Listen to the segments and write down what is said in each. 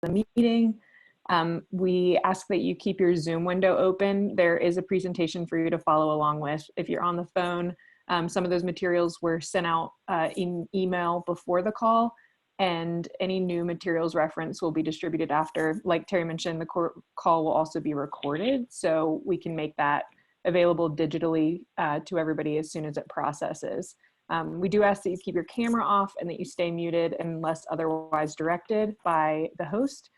the meeting. We ask that you keep your Zoom window open. There is a presentation for you to follow along with. If you're on the phone, some of those materials were sent out in email before the call, and any new materials reference will be distributed after. Like Terry mentioned, the call will also be recorded, so we can make that available digitally to everybody as soon as it processes. We do ask that you keep your camera off and that you stay muted unless otherwise directed by the host.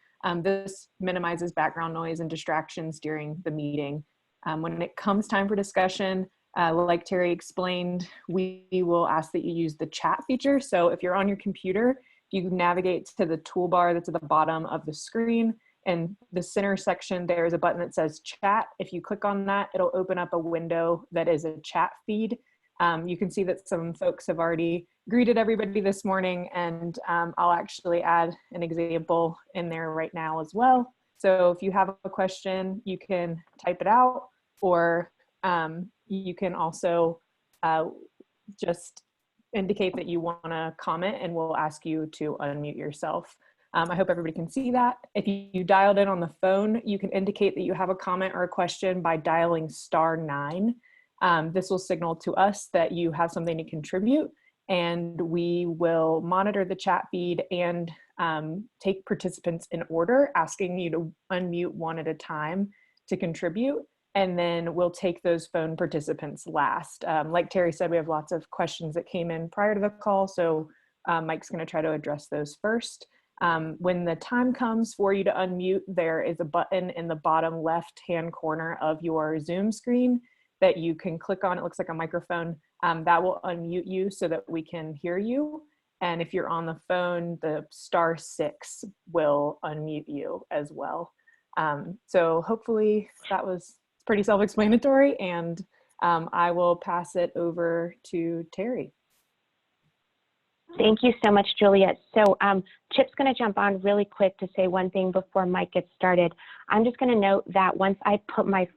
This minimizes background noise and distractions during the meeting. When it comes time for discussion, like Terry explained, we will ask that you use the chat feature. So if you're on your computer, you navigate to the toolbar that's at the bottom of the screen. In the center section, there is a button that says chat. If you click on that, it'll open up a window that is a chat feed. You can see that some folks have already greeted everybody this morning, and I'll actually add an example in there right now as well. So if you have a question, you can type it out, or you can also just indicate that you want to comment, and we'll ask you to unmute yourself. I hope everybody can see that. If you dialed in on the phone, you can indicate that you have a comment or a question by dialing *9. This will signal to us that you have something to contribute, and we will monitor the chat feed and take participants in order, asking you to unmute one at a time to contribute, and then we'll take those phone participants last. Like Terry said, we have lots of questions that came in prior to the call, so Mike's going to try to address those first. When the time comes for you to unmute, there is a button in the bottom left-hand corner of your Zoom screen that you can click on. It looks like a microphone. That will unmute you so that we can hear you. And if you're on the phone, the *6 will unmute you as well. So hopefully that was pretty self-explanatory, and I will pass it over to Terry. Thank you so much, Juliet. So Chip's going to jump on really quick to say one thing before Mike gets started. I'm just going to note that once I put my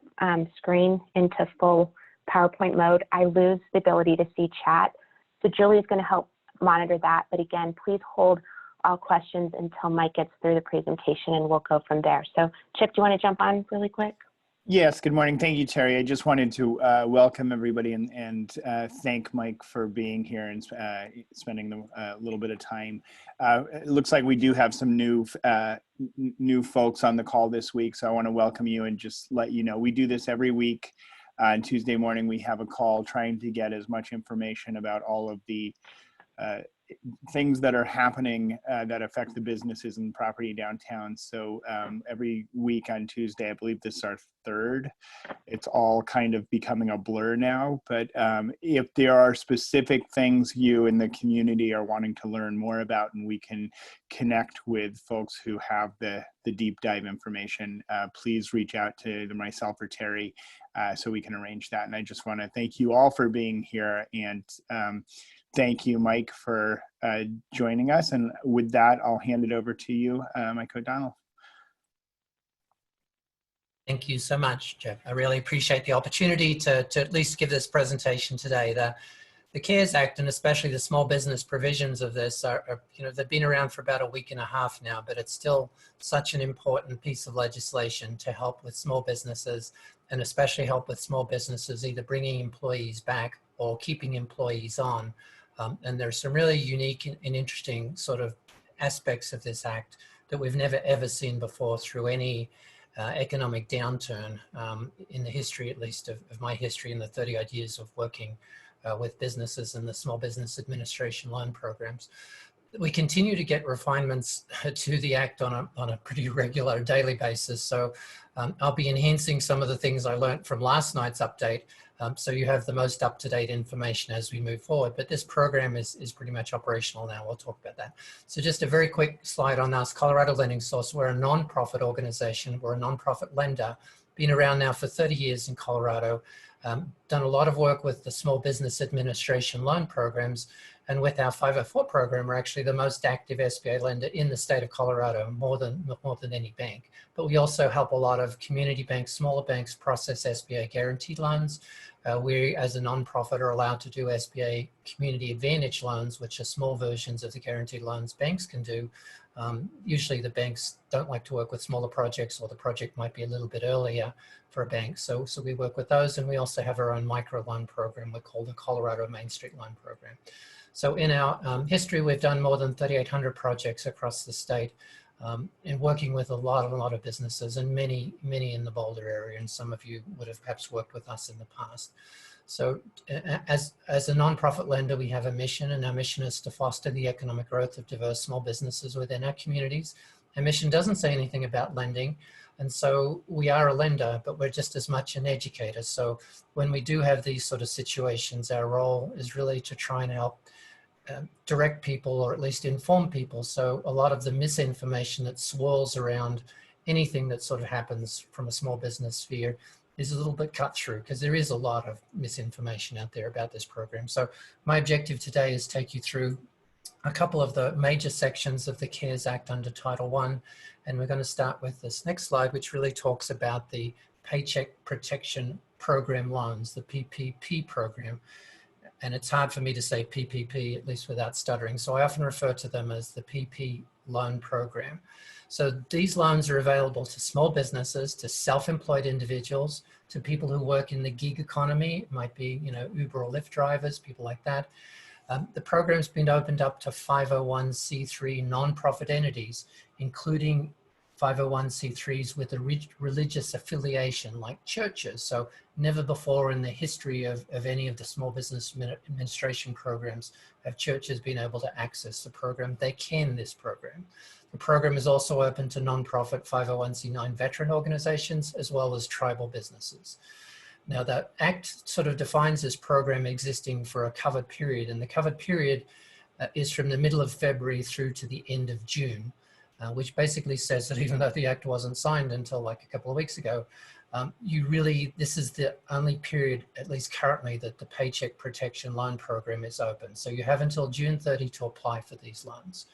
screen into full PowerPoint mode, I lose the ability to see chat. So Julia's going to help monitor that. But again, please hold all questions until Mike gets through the presentation, and we'll go from there. So Chip, do you want to jump on really quick? Yes, good morning. Thank you, Terry. I just wanted to welcome everybody and thank Mike for being here and spending a little bit of time. It looks like we do have some new folks on the call this week, so I want to welcome you and just let you know we do this every week. On Tuesday morning, we have a call trying to get as much information about all of the things that are happening that affect the businesses and property downtown. So every week on Tuesday, I believe this is our third, it's all kind of becoming a blur now. But if there are specific things you in the community are wanting to learn more about, and we can connect with folks who have the deep dive information, please reach out to myself or Terry so we can arrange that. And I just want to thank you all for being here, and thank you, Mike, for joining us. And with that, I'll hand it over to you, Mike O'Donnell. Thank you so much, Jeff. I really appreciate the opportunity to at least give this presentation today. The CARES Act, and especially the small business provisions of this, are they've been around for about a week and a half now, but it's still such an important piece of legislation to help with small businesses, and especially help with small businesses either bringing employees back or keeping employees on. And there's some really unique and interesting sort of aspects of this act that we've never ever seen before through any economic downturn in the history, at least of my history in the 30-odd years of working with businesses and the Small Business Administration loan programs. We continue to get refinements to the Act on a pretty regular daily basis. So I'll be enhancing some of the things I learned from last night's update. So you have the most up-to-date information as we move forward. But this program is pretty much operational now. We'll talk about that. So just a very quick slide on us. Colorado Lending Source, we're a nonprofit organization. We're a nonprofit lender. Been around now for 30 years in Colorado. Done a lot of work with the Small Business Administration loan programs, and with our 504 program, we're actually the most active SBA lender in the state of Colorado, more than any bank. But we also help a lot of community banks, smaller banks process SBA guaranteed loans. We, as a nonprofit, are allowed to do SBA Community Advantage loans, which are small versions of the guaranteed loans banks can do. Usually the banks don't like to work with smaller projects, or the project might be a little bit earlier for a bank. So we work with those, and we also have our own micro loan program we call the Colorado Main Street Loan Program. So in our history, we've done more than 3,800 projects across the state, and working with a lot of businesses, and many in the Boulder area, and some of you would have perhaps worked with us in the past. So as a nonprofit lender, we have a mission, and our mission is to foster the economic growth of diverse small businesses within our communities. Our mission doesn't say anything about lending, and so we are a lender, but we're just as much an educator. So when we do have these sort of situations, our role is really to try and help direct people, or at least inform people. So a lot of the misinformation that swirls around anything that sort of happens from a small business sphere is a little bit cut through, because there is a lot of misinformation out there about this program. So my objective today is take you through a couple of the major sections of the CARES Act under Title I. And we're going to start with this next slide, which really talks about the Paycheck Protection Program loans, the PPP program. And it's hard for me to say PPP, at least without stuttering. So I often refer to them as the PP loan program. So these loans are available to small businesses, to self-employed individuals, to people who work in the gig economy. It might be, Uber or Lyft drivers, people like that. The program's been opened up to 501c3 nonprofit entities, including 501c3s with a religious affiliation like churches. So never before in the history of any of the Small Business Administration programs have churches been able to access the program. They can this program. The program is also open to nonprofit 501c9 veteran organizations, as well as tribal businesses. Now, the Act sort of defines this program existing for a covered period, and the covered period is from the middle of February through to the end of June, which basically says that even though the Act wasn't signed until like a couple of weeks ago, this is the only period, at least currently, that the Paycheck Protection Loan Program is open. So you have until June 30 to apply for these loans.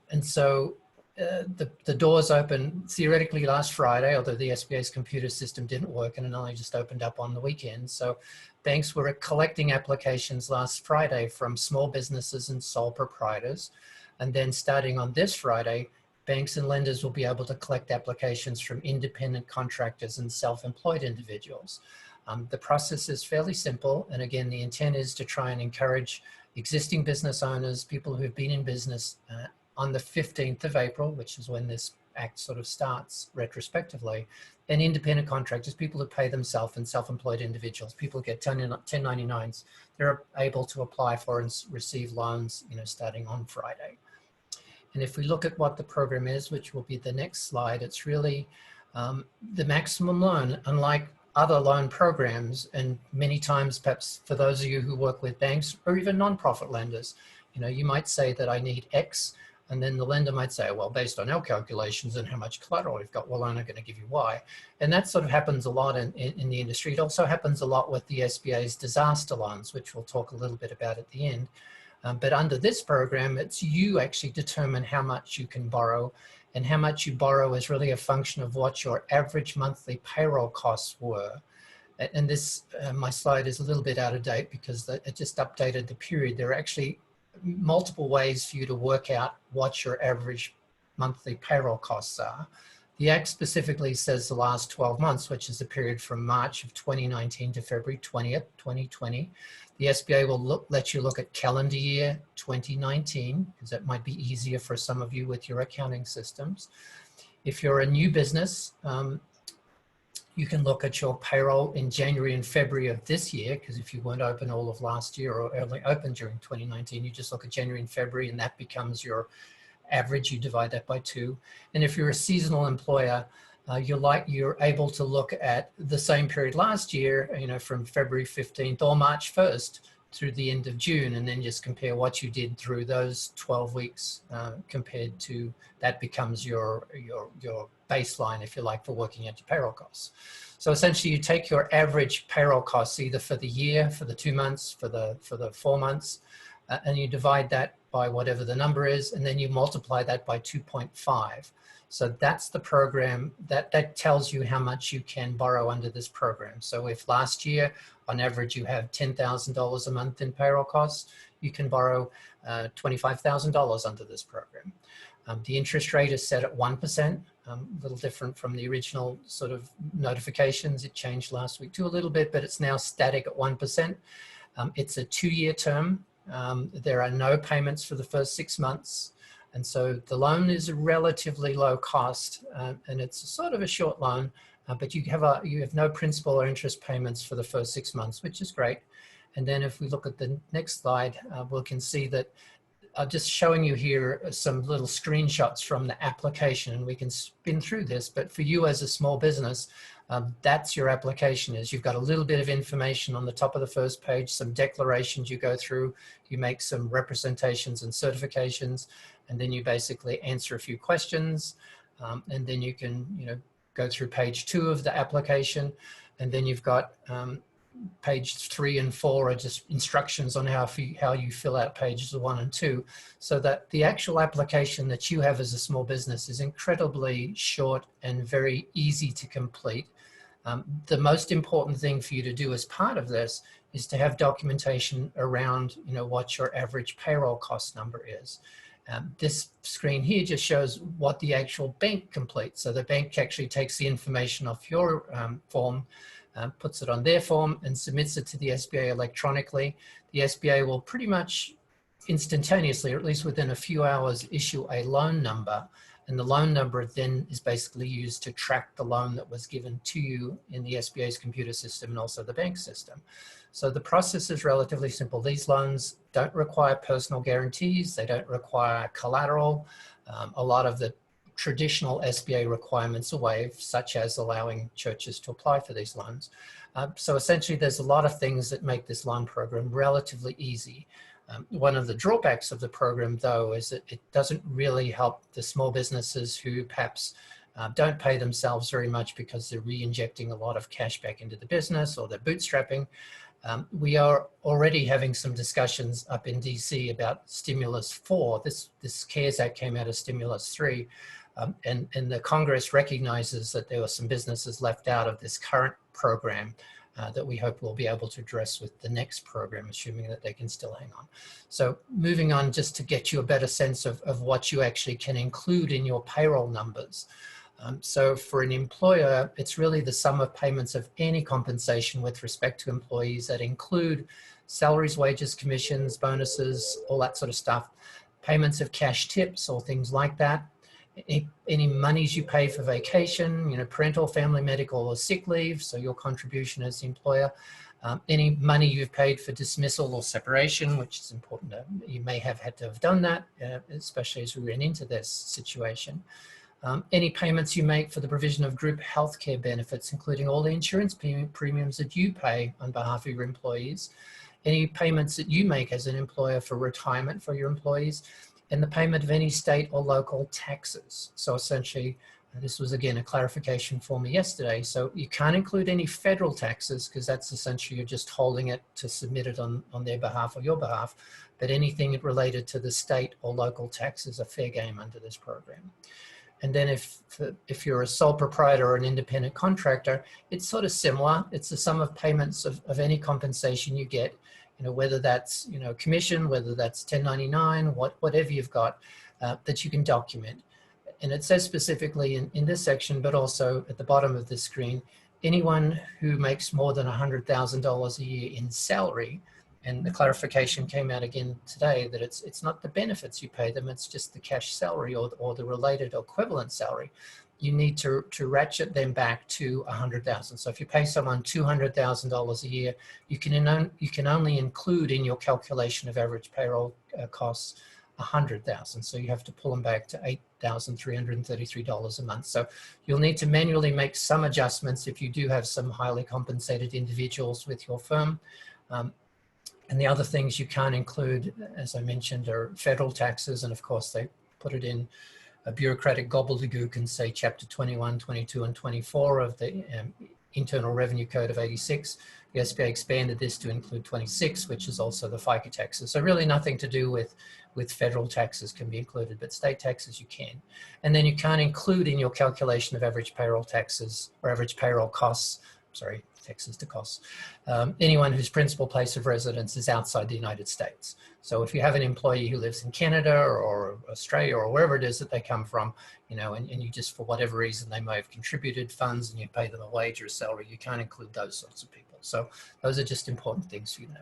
And so the doors open theoretically last Friday, although the SBA's computer system didn't work and it only just opened up on the weekend. So banks were collecting applications last Friday from small businesses and sole proprietors. And then starting on this Friday, banks and lenders will be able to collect applications from independent contractors and self-employed individuals. The process is fairly simple. And again, the intent is to try and encourage existing business owners, people who have been in business on the 15th of April, which is when this Act sort of starts retrospectively, and independent contractors, people who pay themselves, and self-employed individuals, people who get 1099s, they're able to apply for and receive loans, starting on Friday. And if we look at what the program is, which will be the next slide, it's really the maximum loan, unlike other loan programs, and many times, perhaps for those of you who work with banks or even nonprofit lenders, you might say that I need X, and then the lender might say, well, based on our calculations and how much collateral we've got, we're only going to give you Y. And that sort of happens a lot in the industry. It also happens a lot with the SBA's disaster loans, which we'll talk a little bit about at the end. But under this program, it's you actually determine how much you can borrow, and how much you borrow is really a function of what your average monthly payroll costs were. And this, my slide is a little bit out of date because it just updated the period. There are actually multiple ways for you to work out what your average monthly payroll costs are. The Act specifically says the last 12 months, which is the period from March of 2019 to February 20th, 2020. The SBA will let you look at calendar year 2019, because that might be easier for some of you with your accounting systems. If you're a new business, you can look at your payroll in January and February of this year, because if you weren't open all of last year or only open during 2019, you just look at January and February, and that becomes your average. You divide that by 2. And if you're a seasonal employer, you're able to look at the same period last year, from February 15th or March 1st through the end of June, and then just compare what you did through those 12 weeks compared to that becomes your baseline, if you like, for working out your payroll costs. So essentially you take your average payroll costs either for the year, for the 2 months, for the 4 months, and you divide that by whatever the number is, and then you multiply that by 2.5. So that's the program, that tells you how much you can borrow under this program. So if last year, on average, you have $10,000 a month in payroll costs, you can borrow $25,000 under this program. The interest rate is set at 1%, a little different from the original sort of notifications. It changed last week too a little bit, but it's now static at 1%. It's a 2-year term. There are no payments for the first 6 months. And so the loan is relatively low cost, and it's sort of a short loan, but you have no principal or interest payments for the first 6 months, which is great. And then if we look at the next slide, we can see that I'm just showing you here some little screenshots from the application, and we can spin through this, but for you as a small business, that's your application is. You've got a little bit of information on the top of the first page, some declarations you go through, you make some representations and certifications, and then you basically answer a few questions, and then you can go through page 2 of the application, and then you've got page 3 and 4 are just instructions on how you fill out pages 1 and 2, so that the actual application that you have as a small business is incredibly short and very easy to complete. The most important thing for you to do as part of this is to have documentation around what your average payroll cost number is. This screen here just shows what the actual bank completes. So the bank actually takes the information off your form, puts it on their form and submits it to the SBA electronically. The SBA will pretty much instantaneously, or at least within a few hours, issue a loan number. And the loan number then is basically used to track the loan that was given to you in the SBA's computer system and also the bank system. So the process is relatively simple. These loans don't require personal guarantees. They don't require collateral. A lot of the traditional SBA requirements are waived, such as allowing churches to apply for these loans. So essentially, there's a lot of things that make this loan program relatively easy. One of the drawbacks of the program, though, is that it doesn't really help the small businesses who perhaps don't pay themselves very much because they're re-injecting a lot of cash back into the business or they're bootstrapping. We are already having some discussions up in DC about Stimulus 4. This CARES Act came out of Stimulus 3. And the Congress recognizes that there were some businesses left out of this current program that we hope we'll be able to address with the next program, assuming that they can still hang on. So moving on, just to get you a better sense of what you actually can include in your payroll numbers. So for an employer, it's really the sum of payments of any compensation with respect to employees that include salaries, wages, commissions, bonuses, all that sort of stuff, payments of cash tips or things like that. Any monies you pay for vacation, parental, family, medical, or sick leave, so your contribution as the employer. Any money you've paid for dismissal or separation, which is important. You may have had to have done that, especially as we ran into this situation. Any payments you make for the provision of group healthcare benefits, including all the insurance premiums that you pay on behalf of your employees. Any payments that you make as an employer for retirement for your employees, and the payment of any state or local taxes. So essentially, this was again a clarification for me yesterday. So you can't include any federal taxes because that's essentially you're just holding it to submit it on their behalf or your behalf. But anything related to the state or local taxes are fair game under this program. And then if you're a sole proprietor or an independent contractor, it's sort of similar. It's the sum of payments of any compensation you get, whether that's, commission, whether that's 1099, whatever you've got that you can document. And it says specifically in this section, but also at the bottom of the screen, anyone who makes more than $100,000 a year in salary, and the clarification came out again today that it's not the benefits you pay them, it's just the cash salary or the related equivalent salary. You need to ratchet them back to $100,000. So if you pay someone $200,000 a year, you can only include in your calculation of average payroll costs $100,000. So you have to pull them back to $8,333 a month. So you'll need to manually make some adjustments if you do have some highly compensated individuals with your firm. And the other things you can't include, as I mentioned, are federal taxes. And of course, they put it in a bureaucratic gobbledygook and say Chapter 21, 22, and 24 of the Internal Revenue Code of 86. The SBA expanded this to include 26, which is also the FICA taxes. So really nothing to do with federal taxes can be included, but state taxes you can. And then you can't include in your calculation of average payroll taxes or average payroll costs sorry, taxes to costs, anyone whose principal place of residence is outside the United States. So if you have an employee who lives in Canada or Australia or wherever it is that they come from, you know, and you just, for whatever reason, they may have contributed funds and you pay them a wage or a salary, you can't include those sorts of people. So those are just important things for you to know.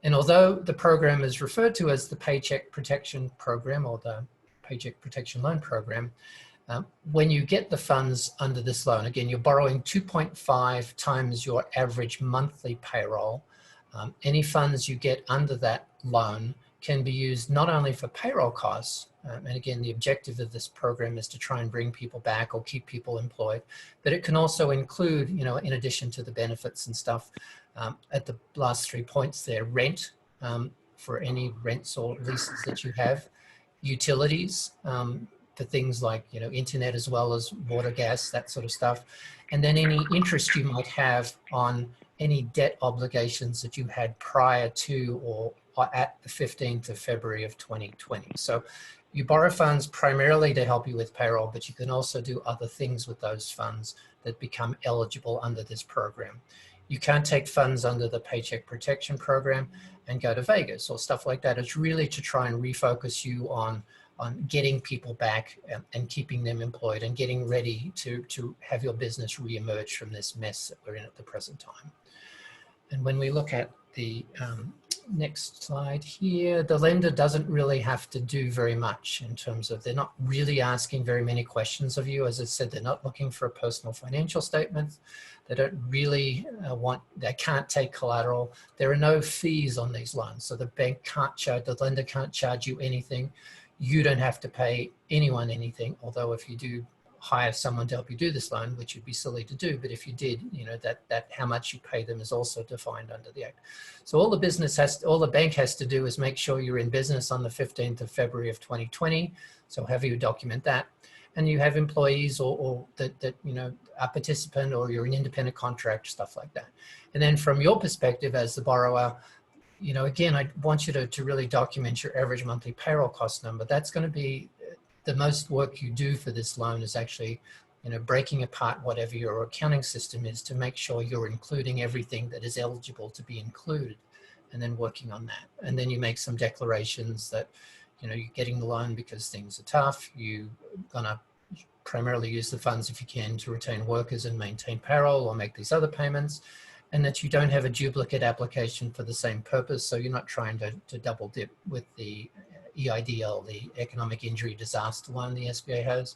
And although the program is referred to as the Paycheck Protection Program or the Paycheck Protection Loan Program, when you get the funds under this loan, again, you're borrowing 2.5 times your average monthly payroll. Any funds you get under that loan can be used not only for payroll costs, and again, the objective of this program is to try and bring people back or keep people employed, but it can also include, you know, in addition to the benefits and stuff, at the last 3 points there, rent for any rents or leases that you have, utilities for things like, you know, internet as well as water, gas, that sort of stuff, and then any interest you might have on any debt obligations that you had prior to or at the 15th of February of 2020. So you borrow funds primarily to help you with payroll, but you can also do other things with those funds that become eligible under this program. You can't take funds under the Paycheck Protection Program and go to Vegas or stuff like that. It's really to try and refocus you on getting people back and keeping them employed and getting ready to have your business reemerge from this mess that we're in at the present time. And when we look at the next slide here, the lender doesn't really have to do very much in terms of, they're not really asking very many questions of you. As I said, they're not looking for a personal financial statement. They don't really they can't take collateral. There are no fees on these loans. So the bank can't charge, the lender can't charge you anything. You don't have to pay anyone anything. Although if you do hire someone to help you do this loan, which would be silly to do, but if you did, you know, that how much you pay them is also defined under the Act. So all the bank has to do is make sure you're in business on the 15th of February of 2020. So have you document that, and you have employees or that you know, a participant, or you're an independent contractor, stuff like that. And then from your perspective as the borrower, you know, again, I want you to really document your average monthly payroll cost number. That's going to be the most work you do for this loan, is actually, you know, breaking apart whatever your accounting system is to make sure you're including everything that is eligible to be included, and then working on that. And then you make some declarations that, you know, you're getting the loan because things are tough. You're gonna primarily use the funds, if you can, to retain workers and maintain payroll or make these other payments, and that you don't have a duplicate application for the same purpose. So you're not trying to double dip with the EIDL, the Economic Injury Disaster Loan the SBA has.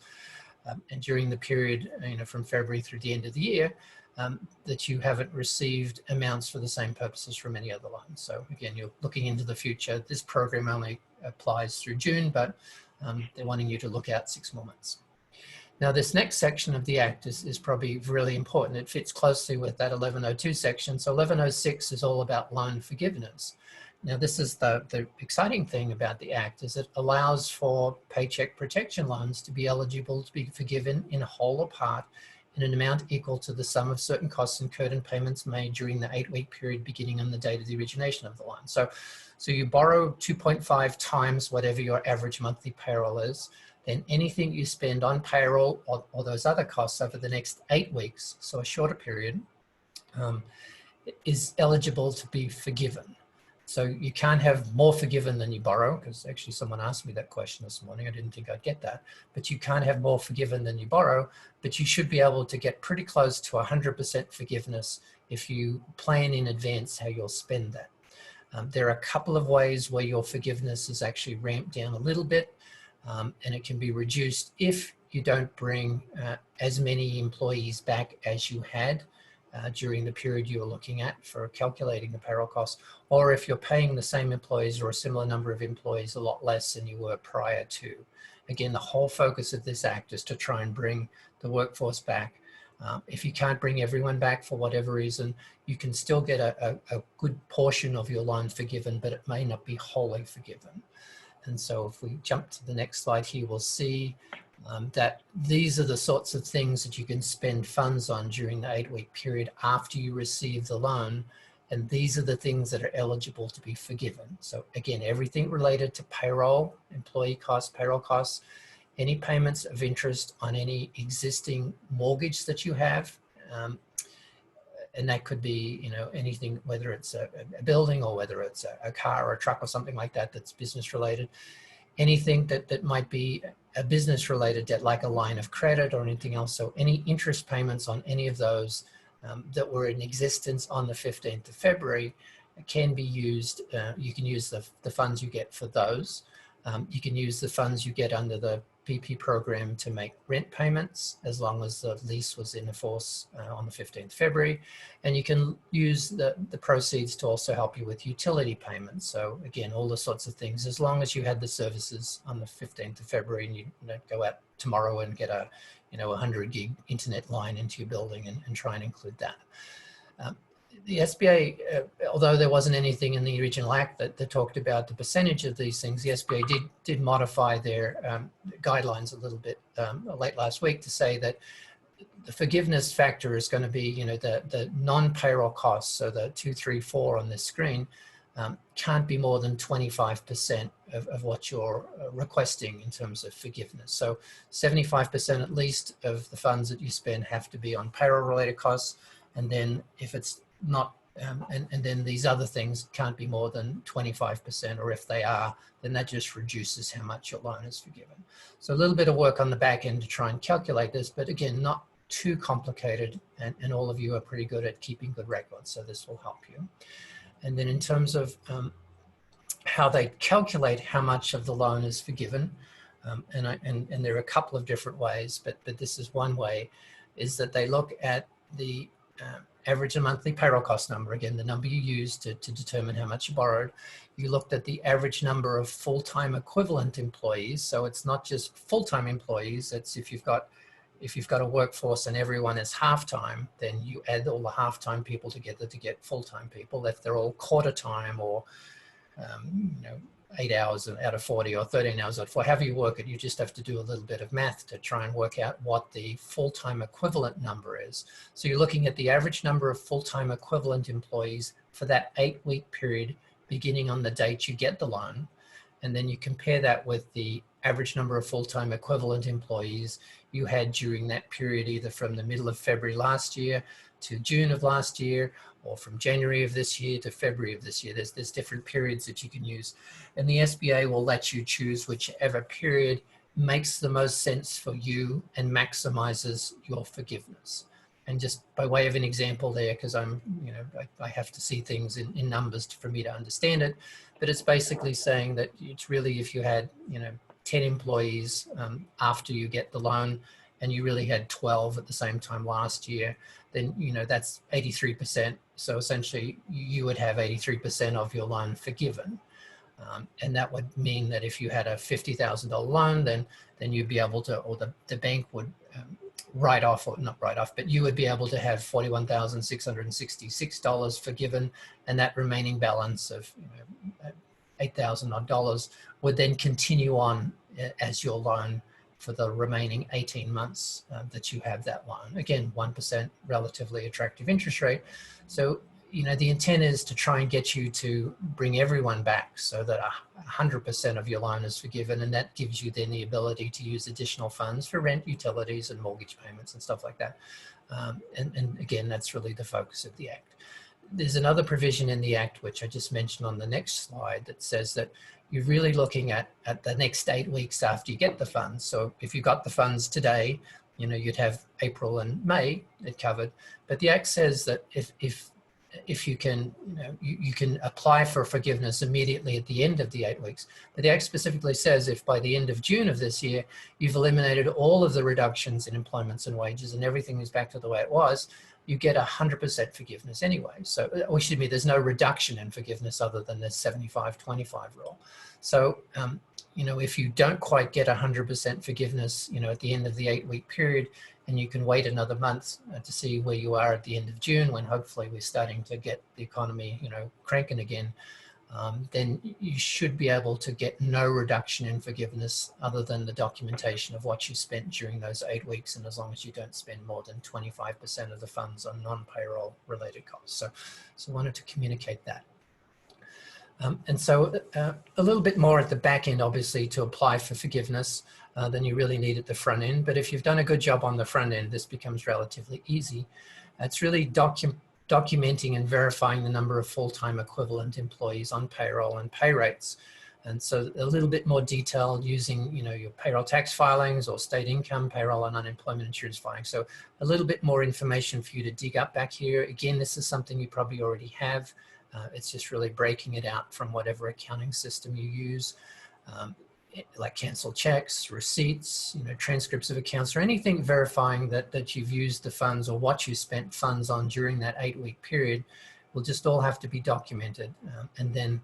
And during the period, you know, from February through the end of the year, that you haven't received amounts for the same purposes from any other loans. So again, you're looking into the future. This program only applies through June, but they're wanting you to look out 6 more months. Now, this next section of the Act is probably really important. It fits closely with that 1102 section. So 1106 is all about loan forgiveness. Now, this is the exciting thing about the Act, is it allows for paycheck protection loans to be eligible to be forgiven in whole or part in an amount equal to the sum of certain costs incurred and payments made during the 8-week period beginning on the date of the origination of the loan. So you borrow 2.5 times whatever your average monthly payroll is, then anything you spend on payroll or those other costs over the next 8 weeks, so a shorter period, is eligible to be forgiven. So you can't have more forgiven than you borrow, because actually someone asked me that question this morning. I didn't think I'd get that. But you can't have more forgiven than you borrow, but you should be able to get pretty close to 100% forgiveness if you plan in advance how you'll spend that. There are a couple of ways where your forgiveness is actually ramped down a little bit, and it can be reduced if you don't bring as many employees back as you had during the period you were looking at for calculating the payroll costs, or if you're paying the same employees or a similar number of employees a lot less than you were prior to. Again, the whole focus of this Act is to try and bring the workforce back. If you can't bring everyone back for whatever reason, you can still get a good portion of your loan forgiven, but it may not be wholly forgiven. And so if we jump to the next slide here, we'll see that these are the sorts of things that you can spend funds on during the 8-week period after you receive the loan. And these are the things that are eligible to be forgiven. So again, everything related to payroll, employee costs, payroll costs, any payments of interest on any existing mortgage that you have, and that could be, you know, anything, whether it's a building or whether it's a car or a truck or something like that that's business related. Anything that might be a business related debt, like a line of credit or anything else. So any interest payments on any of those that were in existence on the 15th of February can be used. You can use the funds you get for those. You can use the funds you get under the PP program to make rent payments, as long as the lease was in force on the 15th of February. And you can use the proceeds to also help you with utility payments. So again, all the sorts of things, as long as you had the services on the 15th of February and you don't go out tomorrow and get a, you know, 100 gig internet line into your building and try and include that. The SBA, although there wasn't anything in the original act that talked about the percentage of these things, the SBA did modify their guidelines a little bit late last week to say that the forgiveness factor is going to be, you know, the non-payroll costs, so the 2, 3, 4 on this screen, can't be more than 25% of what you're requesting in terms of forgiveness. So 75% at least of the funds that you spend have to be on payroll related costs. And then if it's not, and then these other things can't be more than 25%, or if they are, then that just reduces how much your loan is forgiven. So a little bit of work on the back end to try and calculate this, but again, not too complicated, and all of you are pretty good at keeping good records, so this will help you. And then in terms of how they calculate how much of the loan is forgiven, and there are a couple of different ways, but this is one way, is that they look at the average monthly payroll cost number, again, the number you use to determine how much you borrowed. You looked at the average number of full-time equivalent employees. So it's not just full-time employees, it's if you've got a workforce and everyone is half-time, then you add all the half-time people together to get full-time people. If they're all quarter-time or, you know, 8 hours out of 40 or 13 hours out of 40, however you work it, you just have to do a little bit of math to try and work out what the full-time equivalent number is. So you're looking at the average number of full-time equivalent employees for that 8-week period, beginning on the date you get the loan. And then you compare that with the average number of full-time equivalent employees you had during that period, either from the middle of February last year to June of last year, or from January of this year to February of this year. There's different periods that you can use. And the SBA will let you choose whichever period makes the most sense for you and maximizes your forgiveness. And just by way of an example there, because I have to see things in numbers for me to understand it, but it's basically saying that it's really, if you had, 10 employees after you get the loan, and you really had 12 at the same time last year, then, that's 83%. So essentially you would have 83% of your loan forgiven. And that would mean that if you had a $50,000 loan, then you'd be able to, or the bank would write off, or not write off, but you would be able to have $41,666 forgiven, and that remaining balance of $8,000 odd would then continue on as your loan for the remaining 18 months that you have that loan. Again, 1% relatively attractive interest rate. So, the intent is to try and get you to bring everyone back so that 100% of your loan is forgiven, and that gives you then the ability to use additional funds for rent, utilities, and mortgage payments and stuff like that. And again, that's really the focus of the Act. There's another provision in the Act, which I just mentioned on the next slide, that says that you're really looking at the next 8 weeks after you get the funds. So if you got the funds today, you'd have April and May it covered. But the Act says that if you can, you can apply for forgiveness immediately at the end of the 8 weeks. But the Act specifically says if by the end of June of this year, you've eliminated all of the reductions in employments and wages and everything is back to the way it was, you get 100% forgiveness anyway. So, or excuse me, there's no reduction in forgiveness other than the 75-25 rule. So, if you don't quite get 100% forgiveness, at the end of the 8 week period, and you can wait another month to see where you are at the end of June, when hopefully we're starting to get the economy, cranking again, then you should be able to get no reduction in forgiveness other than the documentation of what you spent during those 8 weeks, and as long as you don't spend more than 25% of the funds on non-payroll related costs. So I wanted to communicate that. And so a little bit more at the back end, obviously, to apply for forgiveness than you really need at the front end. But if you've done a good job on the front end, this becomes relatively easy. It's really documenting and verifying the number of full-time equivalent employees on payroll and pay rates. And so a little bit more detail using, your payroll tax filings or state income, payroll and unemployment insurance filings. So a little bit more information for you to dig up back here. Again, this is something you probably already have. It's just really breaking it out from whatever accounting system you use, like canceled checks, receipts, transcripts of accounts, or anything verifying that you've used the funds or what you spent funds on during that 8-week period will just all have to be documented. And then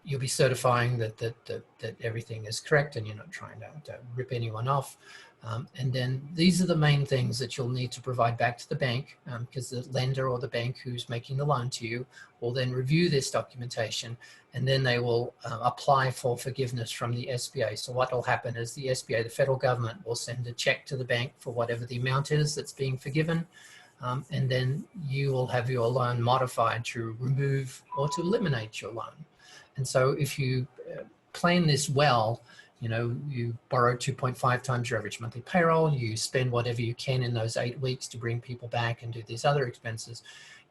you'll be certifying that everything is correct and you're not trying to rip anyone off. And then these are the main things that you'll need to provide back to the bank, because the lender or the bank who's making the loan to you will then review this documentation, and then they will apply for forgiveness from the SBA. So what will happen is the SBA, the federal government, will send a check to the bank for whatever the amount is that's being forgiven. And then you will have your loan modified to remove or to eliminate your loan. And so if you plan this well, you borrow 2.5 times your average monthly payroll, you spend whatever you can in those 8 weeks to bring people back and do these other expenses,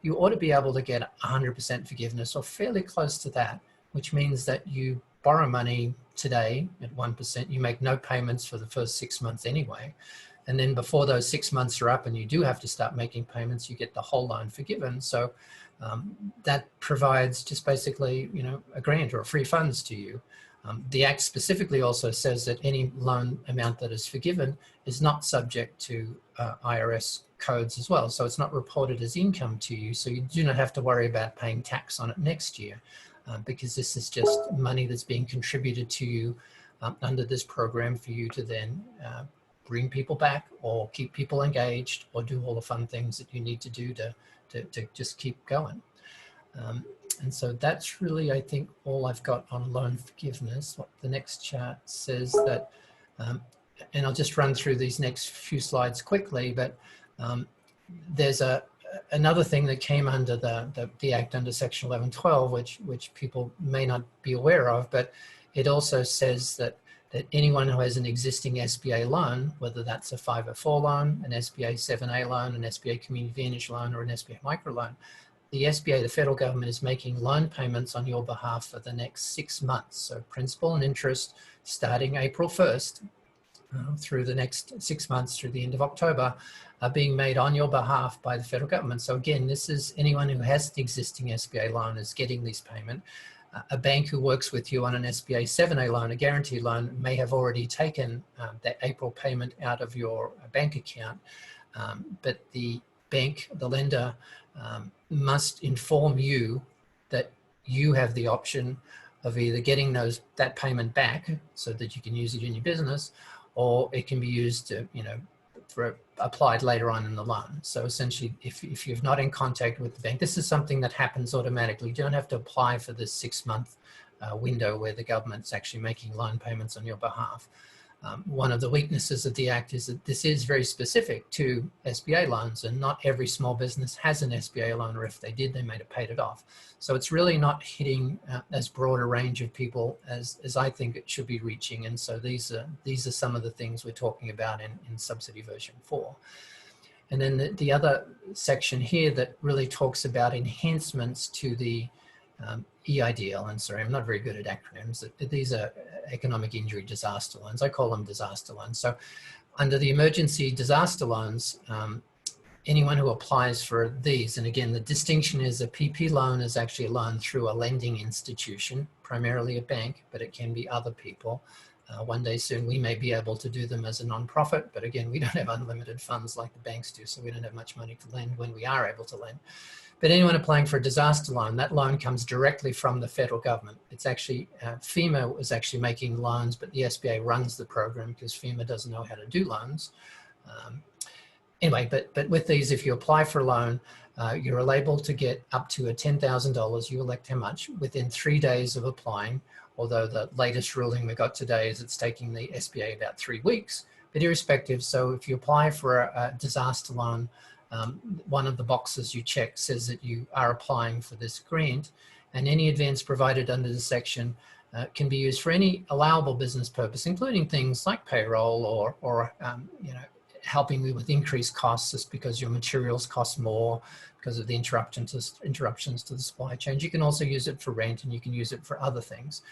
you ought to be able to get 100% forgiveness or fairly close to that, which means that you borrow money today at 1%, you make no payments for the first 6 months anyway. And then before those 6 months are up and you do have to start making payments, you get the whole loan forgiven. So that provides just basically, a grant or free funds to you. The Act specifically also says that any loan amount that is forgiven is not subject to IRS codes as well. So it's not reported as income to you. So you do not have to worry about paying tax on it next year, because this is just money that's being contributed to you under this program for you to then bring people back or keep people engaged or do all the fun things that you need to do to just keep going. And so that's really, I think, all I've got on loan forgiveness. What the next chart says that, and I'll just run through these next few slides quickly, but there's another thing that came under the Act under Section 1112, which people may not be aware of, but it also says that anyone who has an existing SBA loan, whether that's a 504 loan, an SBA 7A loan, an SBA Community Advantage loan, or an SBA microloan, the SBA, the federal government, is making loan payments on your behalf for the next 6 months. So principal and interest starting April 1st through the next 6 months through the end of October are being made on your behalf by the federal government. So again, this is anyone who has an existing SBA loan is getting this payment. A bank who works with you on an SBA 7A loan, a guaranteed loan, may have already taken that April payment out of your bank account, but the bank, the lender, must inform you that you have the option of either getting that payment back so that you can use it in your business, or it can be used to, for applied later on in the loan. So essentially, if you're not in contact with the bank, this is something that happens automatically. You don't have to apply for this 6-month window where the government's actually making loan payments on your behalf. One of the weaknesses of the Act is that this is very specific to SBA loans, and not every small business has an SBA loan, or if they did, they may have paid it off. So it's really not hitting as broad a range of people as I think it should be reaching. And so these are some of the things we're talking about in subsidy version 4. And then the other section here that really talks about enhancements to the EIDL, and sorry, I'm not very good at acronyms. These are economic injury disaster loans. I call them disaster loans. So under the emergency disaster loans, anyone who applies for these, and again, the distinction is a PP loan is actually a loan through a lending institution, primarily a bank, but it can be other people. One day soon, we may be able to do them as a nonprofit, but again, we don't have unlimited funds like the banks do, so we don't have much money to lend when we are able to lend. But anyone applying for a disaster loan, that loan comes directly from the federal government. It's actually, FEMA is actually making loans, but the SBA runs the program because FEMA doesn't know how to do loans. Anyway, but with these, if you apply for a loan, you're able to get up to a $10,000, you elect how much, within 3 days of applying, although the latest ruling we got today is it's taking the SBA about 3 weeks, but irrespective. So if you apply for a disaster loan, one of the boxes you check says that you are applying for this grant, and any advance provided under the section can be used for any allowable business purpose, including things like payroll or helping you with increased costs just because your materials cost more because of the interruptions to the supply chain. You can also use it for rent, and you can use it for other things.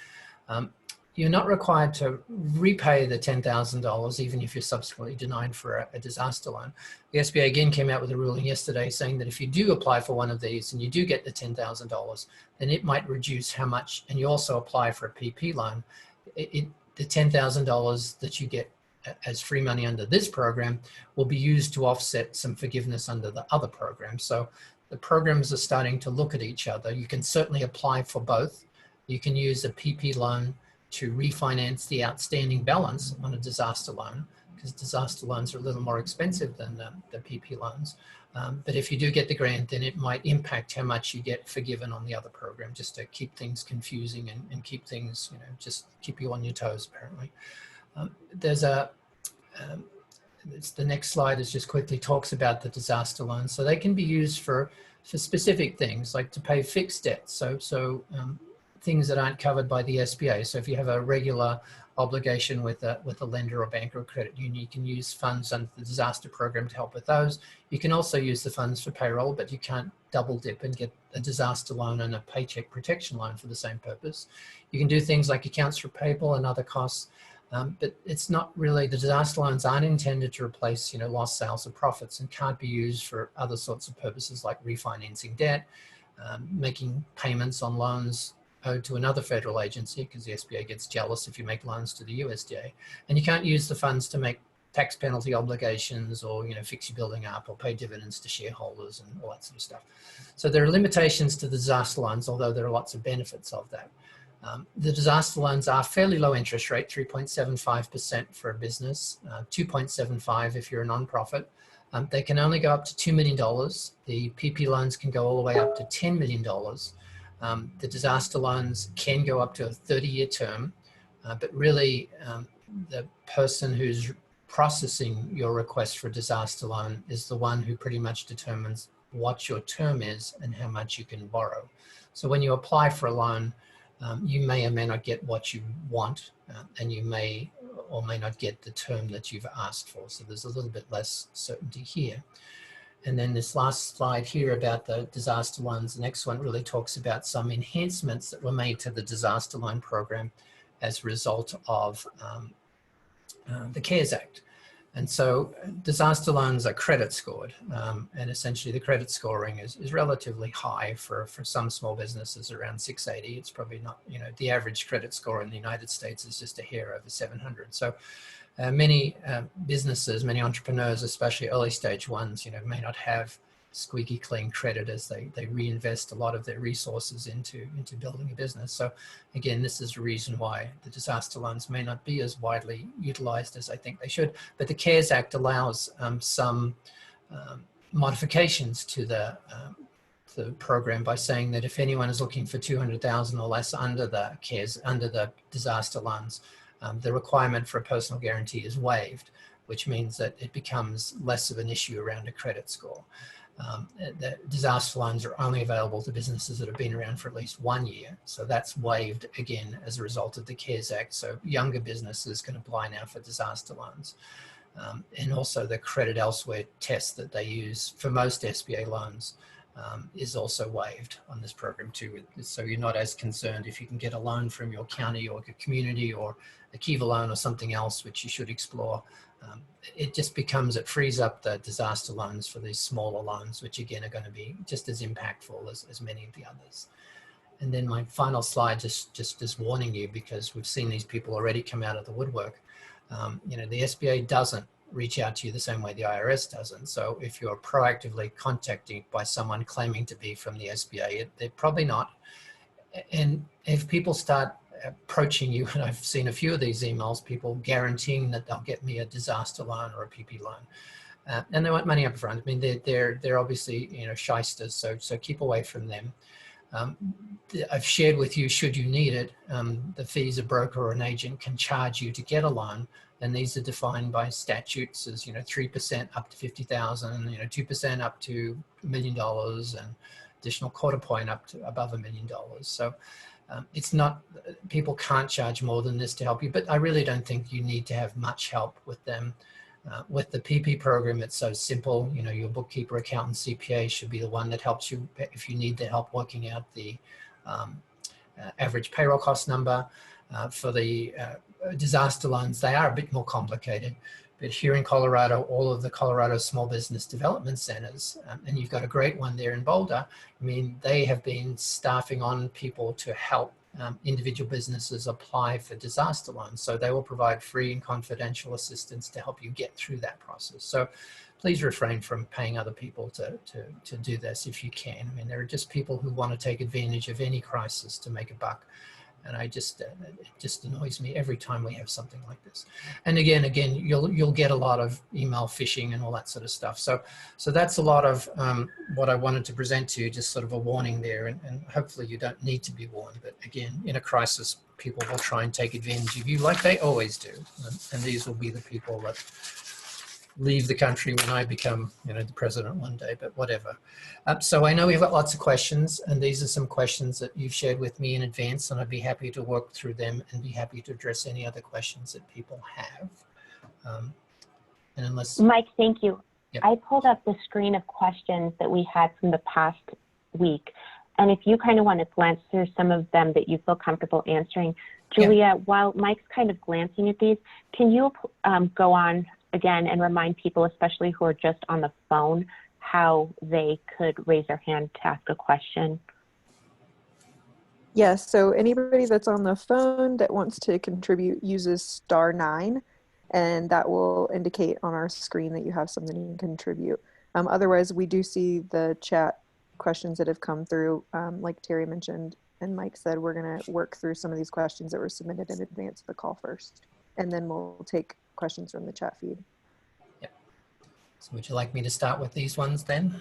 You're not required to repay the $10,000 even if you're subsequently denied for a disaster loan. The SBA again came out with a ruling yesterday saying that if you do apply for one of these and you do get the $10,000, then it might reduce how much, and you also apply for a PP loan, the $10,000 that you get as free money under this program will be used to offset some forgiveness under the other program. So the programs are starting to look at each other. You can certainly apply for both. You can use a PP loan to refinance the outstanding balance on a disaster loan, because disaster loans are a little more expensive than the PP loans. But if you do get the grant, then it might impact how much you get forgiven on the other program, just to keep things confusing and keep things, just keep you on your toes, apparently. The next slide is just quickly talks about the disaster loans. So they can be used for specific things, like to pay fixed debts. So things that aren't covered by the SBA. So if you have a regular obligation with a lender or bank or credit union, you can use funds under the disaster program to help with those. You can also use the funds for payroll, but you can't double dip and get a disaster loan and a paycheck protection loan for the same purpose. You can do things like accounts payable and other costs, but it's not really, the disaster loans aren't intended to replace, lost sales or profits, and can't be used for other sorts of purposes like refinancing debt, making payments on loans owed to another federal agency, because the SBA gets jealous if you make loans to the USDA. And you can't use the funds to make tax penalty obligations or, fix your building up or pay dividends to shareholders and all that sort of stuff. So there are limitations to the disaster loans, although there are lots of benefits of that. The disaster loans are fairly low interest rate, 3.75% for a business, 2.75% if you're a nonprofit. They can only go up to $2 million. The PP loans can go all the way up to $10 million. The disaster loans can go up to a 30-year term, but really the person who's processing your request for a disaster loan is the one who pretty much determines what your term is and how much you can borrow. So when you apply for a loan, you may or may not get what you want, and you may or may not get the term that you've asked for. So there's a little bit less certainty here. And then this last slide here about the disaster loans, the next one really talks about some enhancements that were made to the disaster loan program as a result of the CARES Act. And so disaster loans are credit scored, and essentially the credit scoring is relatively high for some small businesses, around 680. It's probably not, the average credit score in the United States is just a hair over 700. So many businesses, many entrepreneurs, especially early stage ones, may not have squeaky clean credit as they reinvest a lot of their resources into building a business. So again, this is a reason why the disaster loans may not be as widely utilized as I think they should. But the CARES Act allows some modifications to the program by saying that if anyone is looking for $200,000 or less under the disaster loans, the requirement for a personal guarantee is waived, which means that it becomes less of an issue around a credit score. The disaster loans are only available to businesses that have been around for at least 1 year. So that's waived again as a result of the CARES Act. So younger businesses can apply now for disaster loans. And also the credit elsewhere test that they use for most SBA loans is also waived on this program too. So you're not as concerned if you can get a loan from your county or your community or a Kiva loan or something else, which you should explore. It just it frees up the disaster loans for these smaller loans, which again are going to be just as impactful as many of the others. And then my final slide, just warning you, because we've seen these people already come out of the woodwork. The SBA doesn't reach out to you the same way the IRS doesn't. So if you're proactively contacted by someone claiming to be from the SBA, they're probably not. And if people start approaching you, and I've seen a few of these emails, people guaranteeing that they'll get me a disaster loan or a PP loan, and they want money up front. I mean, they're obviously shysters, so keep away from them. I've shared with you, should you need it, the fees a broker or an agent can charge you to get a loan, and these are defined by statutes as 3% up to 50,000, 2% up to $1 million, and additional quarter point up to above $1 million. So it's not, people can't charge more than this to help you, but I really don't think you need to have much help with them. With the PP program, it's so simple. You know, your bookkeeper, accountant, CPA should be the one that helps you if you need the help working out the average payroll cost number. For the disaster loans, they are a bit more complicated. But here in Colorado, all of the Colorado Small Business Development Centers, and you've got a great one there in Boulder, I mean, they have been staffing on people to help individual businesses apply for disaster loans. So they will provide free and confidential assistance to help you get through that process. So please refrain from paying other people to do this if you can. I mean, there are just people who want to take advantage of any crisis to make a buck. And it just annoys me every time we have something like this. And again, you'll get a lot of email phishing and all that sort of stuff. So that's a lot of what I wanted to present to you, just sort of a warning there. And hopefully you don't need to be warned. But again, in a crisis, people will try and take advantage of you like they always do. And these will be the people that leave the country when I become, you know, the president one day, but whatever. So I know we've got lots of questions, and these are some questions that you've shared with me in advance, and I'd be happy to work through them and be happy to address any other questions that people have. And unless Mike, thank you. Yep. I pulled up the screen of questions that we had from the past week. And if you kind of want to glance through some of them that you feel comfortable answering, Julia, while Mike's kind of glancing at these, can you go on again and remind people, especially who are just on the phone, how they could raise their hand to ask a question? Yes, so anybody that's on the phone that wants to contribute uses *9, and that will indicate on our screen that you have something you can contribute. Otherwise, we do see the chat questions that have come through. Like Terry mentioned and Mike said, we're going to work through some of these questions that were submitted in advance of the call first, and then we'll take questions from the chat feed. Yep. So would you like me to start with these ones then?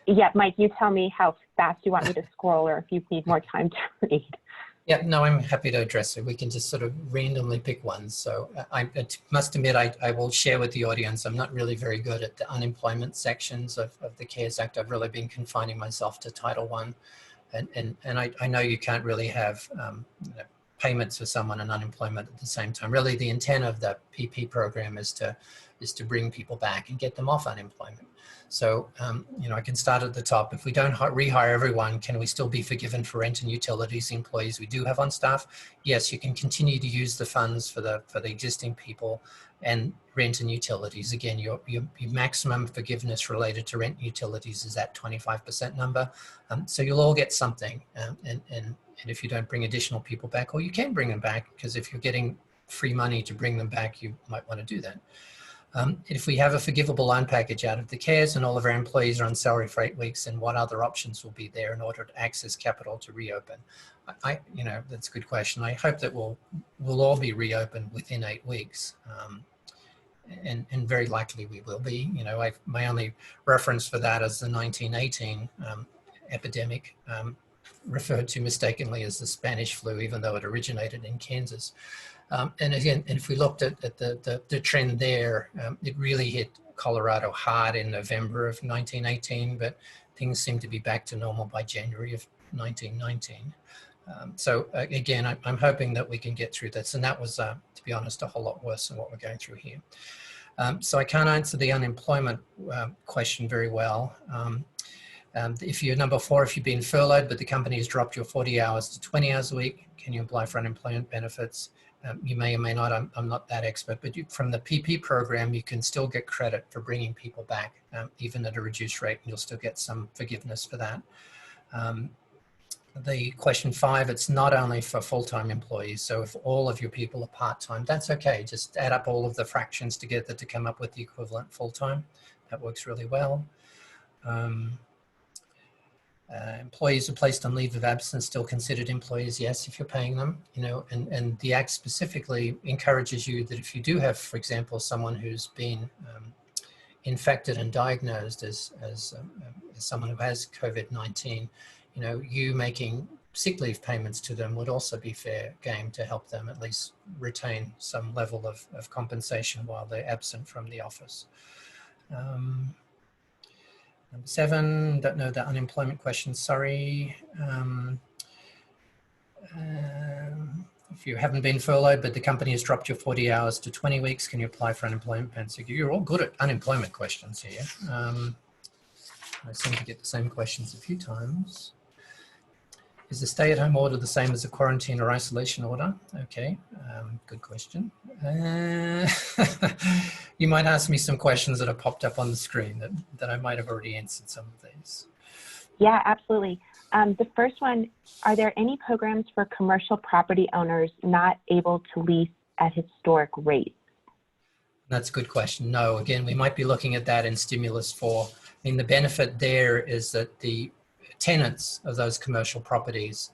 Yeah, Mike, you tell me how fast you want me to scroll or if you need more time to read. Yeah, no, I'm happy to address it. We can just sort of randomly pick ones. So I must admit, I will share with the audience, I'm not really very good at the unemployment sections of the CARES Act. I've really been confining myself to Title I. And I know you can't really have you know, payments for someone and unemployment at the same time. Really, the intent of the PP program is to bring people back and get them off unemployment. So, you know, I can start at the top. If we don't rehire everyone, can we still be forgiven for rent and utilities employees we do have on staff? Yes, you can continue to use the funds for the existing people and rent and utilities. Again, your maximum forgiveness related to rent and utilities is that 25% number. So you'll all get something. And if you don't bring additional people back, or you can bring them back, because if you're getting free money to bring them back, you might want to do that. If we have a forgivable loan package out of the CARES and all of our employees are on salary for 8 weeks, and what other options will be there in order to access capital to reopen? You know, that's a good question. I hope that we'll all be reopened within 8 weeks. And very likely we will be. You know, my only reference for that is the 1918 epidemic, referred to mistakenly as the Spanish flu, even though it originated in Kansas. And again, if we looked at the trend there, it really hit Colorado hard in November of 1918, but things seem to be back to normal by January of 1919. So again, I'm hoping that we can get through this. And that was, to be honest, a whole lot worse than what we're going through here. So I can't answer the unemployment question very well. If you're number 4, if you've been furloughed, but the company has dropped your 40 hours to 20 hours a week, can you apply for unemployment benefits? You may or may not, I'm not that expert, but from the PP program, you can still get credit for bringing people back, even at a reduced rate, and you'll still get some forgiveness for that. The question 5, it's not only for full-time employees. So if all of your people are part-time, that's okay. Just add up all of the fractions together to come up with the equivalent full-time. That works really well. Employees who are placed on leave of absence still considered employees, yes, if you're paying them, you know, and the Act specifically encourages you that if you do have, for example, someone who's been infected and diagnosed as someone who has COVID-19, you know, you making sick leave payments to them would also be fair game to help them at least retain some level of compensation while they're absent from the office. Number 7, don't know the unemployment question, sorry. if you haven't been furloughed, but the company has dropped your 40 hours to 20 weeks, can you apply for unemployment benefits? You're all good at unemployment questions here. I seem to get the same questions a few times. Is the stay-at-home order the same as a quarantine or isolation order? Okay, good question. You might ask me some questions that have popped up on the screen that I might have already answered some of these. Yeah, absolutely. The first one, are there any programs for commercial property owners not able to lease at historic rates? That's a good question. No, again, we might be looking at that in stimulus 4. I mean, the benefit there is that the tenants of those commercial properties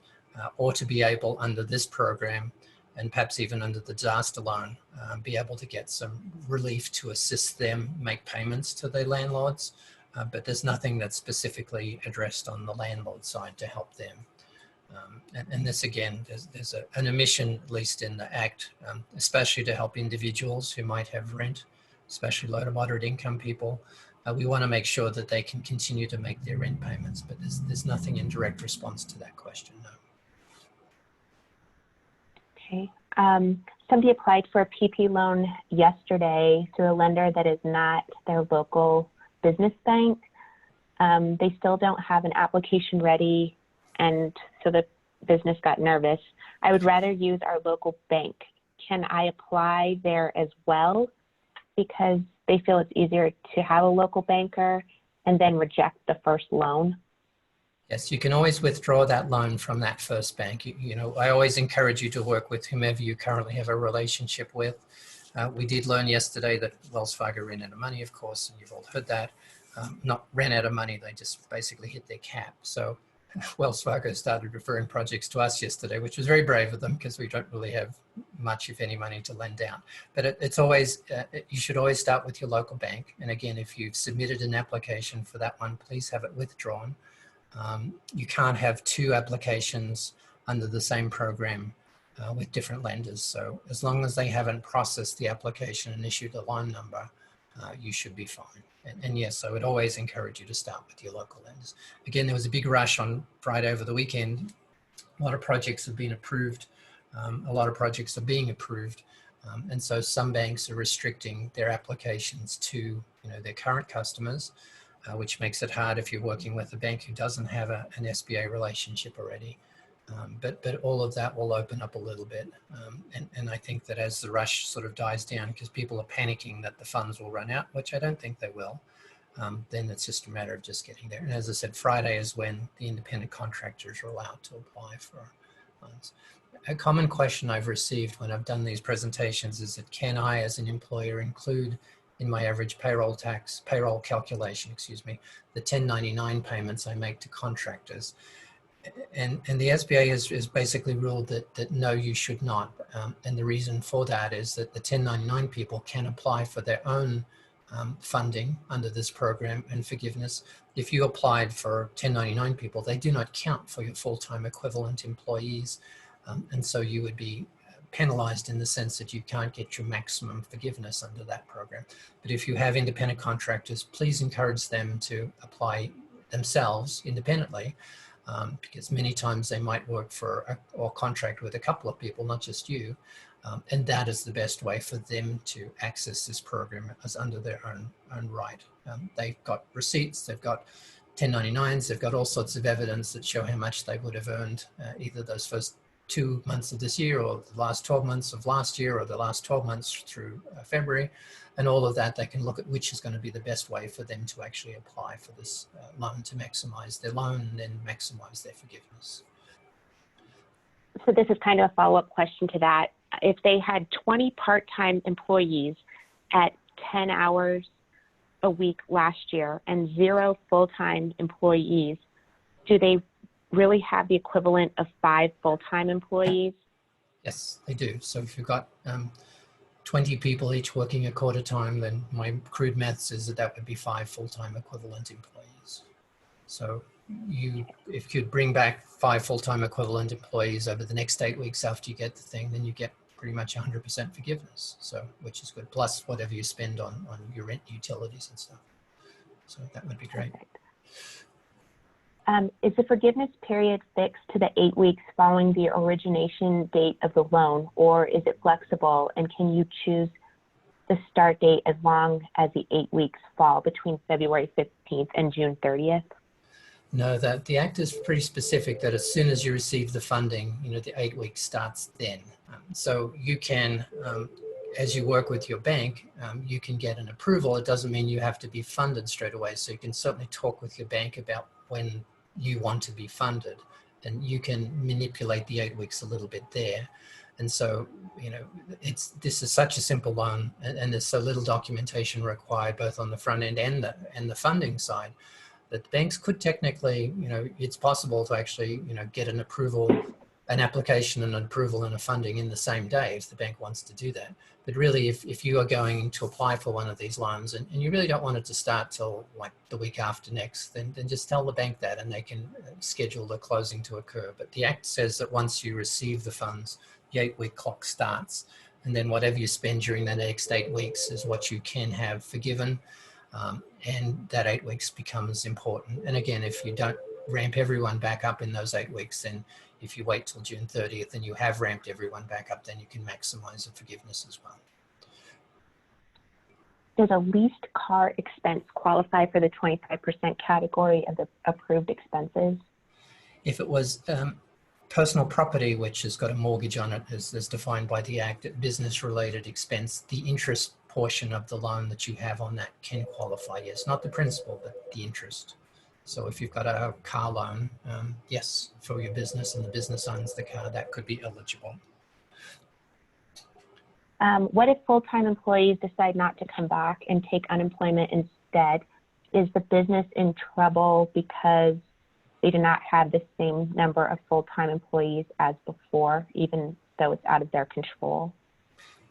ought to be able, under this program, and perhaps even under the disaster loan, be able to get some relief to assist them make payments to their landlords. But there's nothing that's specifically addressed on the landlord side to help them. And this, again, there's an omission, at least in the Act, especially to help individuals who might have rent, especially low to moderate income people. We want to make sure that they can continue to make their rent payments, but there's nothing in direct response to that question, no. Okay. Somebody applied for a PP loan yesterday through a lender that is not their local business bank. They still don't have an application ready, and so the business got nervous. I would rather use our local bank. Can I apply there as well? Because they feel it's easier to have a local banker and then reject the first loan. Yes, you can always withdraw that loan from that first bank. You know, I always encourage you to work with whomever you currently have a relationship with. We did learn yesterday that Wells Fargo ran out of money, of course, and you've all heard that. Not ran out of money, they just basically hit their cap. So Wells Fargo started referring projects to us yesterday, which was very brave of them because we don't really have much, if any, money to lend out. But it's always, you should always start with your local bank. And again, if you've submitted an application for that one, please have it withdrawn. You can't have 2 applications under the same program with different lenders. So as long as they haven't processed the application and issued a loan number, you should be fine. And yes, I would always encourage you to start with your local lenders. Again, there was a big rush on Friday over the weekend. A lot of projects have been approved. A lot of projects are being approved. And so some banks are restricting their applications to their current customers, which makes it hard if you're working with a bank who doesn't have an SBA relationship already. But all of that will open up a little bit. And I think that as the rush sort of dies down, because people are panicking that the funds will run out, which I don't think they will, then it's just a matter of just getting there. And as I said, Friday is when the independent contractors are allowed to apply for funds. A common question I've received when I've done these presentations is that can I, as an employer, include in my average payroll calculation, the 1099 payments I make to contractors? And the SBA has basically ruled that no, you should not. And the reason for that is that the 1099 people can apply for their own funding under this program and forgiveness. If you applied for 1099 people, they do not count for your full-time equivalent employees. And so you would be penalized in the sense that you can't get your maximum forgiveness under that program. But if you have independent contractors, please encourage them to apply themselves independently. Because many times they might work for or contract with a couple of people, not just you. And that is the best way for them to access this program as under their own right. They've got receipts, they've got 1099s, they've got all sorts of evidence that show how much they would have earned either those first 2 months of this year or the last 12 months of last year or the last 12 months through February. And all of that, they can look at which is going to be the best way for them to actually apply for this loan to maximize their loan and then maximize their forgiveness. So this is kind of a follow-up question to that. If they had 20 part-time employees at 10 hours a week last year and 0 full-time employees, do they really have the equivalent of 5 full-time employees? Yes, they do. So if you've got 20 people each working a quarter time, then my crude math says that would be 5 full-time equivalent employees. So if you'd bring back 5 full-time equivalent employees over the next 8 weeks after you get the thing, then you get pretty much 100% forgiveness. So, which is good. Plus whatever you spend on your rent, utilities and stuff. So that would be great. Perfect. Is the forgiveness period fixed to the 8 weeks following the origination date of the loan, or is it flexible? And can you choose the start date as long as the 8 weeks fall between February 15th and June 30th? No, that the Act is pretty specific that as soon as you receive the funding, the 8 weeks starts then. So you can, as you work with your bank, you can get an approval. It doesn't mean you have to be funded straight away. So you can certainly talk with your bank about when you want to be funded, and you can manipulate the 8 weeks a little bit there. And so, this is such a simple loan, and there's so little documentation required both on the front end and the funding side, that the banks could technically, it's possible to actually, get an approval, an application and an approval and a funding in the same day if the bank wants to do that. But really, if you are going to apply for one of these loans and you really don't want it to start till like the week after next, then just tell the bank that and they can schedule the closing to occur. But the Act says that once you receive the funds, the 8-week clock starts, and then whatever you spend during the next 8 weeks is what you can have forgiven. And that 8 weeks becomes important. And again, if you don't ramp everyone back up in those 8 weeks, then if you wait till June 30th and you have ramped everyone back up, then you can maximize the forgiveness as well. Does a leased car expense qualify for the 25% category of the approved expenses? If it was personal property, which has got a mortgage on it, as defined by the Act, business-related expense, the interest portion of the loan that you have on that can qualify, yes. Not the principal, but the interest. So if you've got a car loan, yes, for your business and the business owns the car, that could be eligible. What if full-time employees decide not to come back and take unemployment instead? Is the business in trouble because they do not have the same number of full-time employees as before, even though it's out of their control?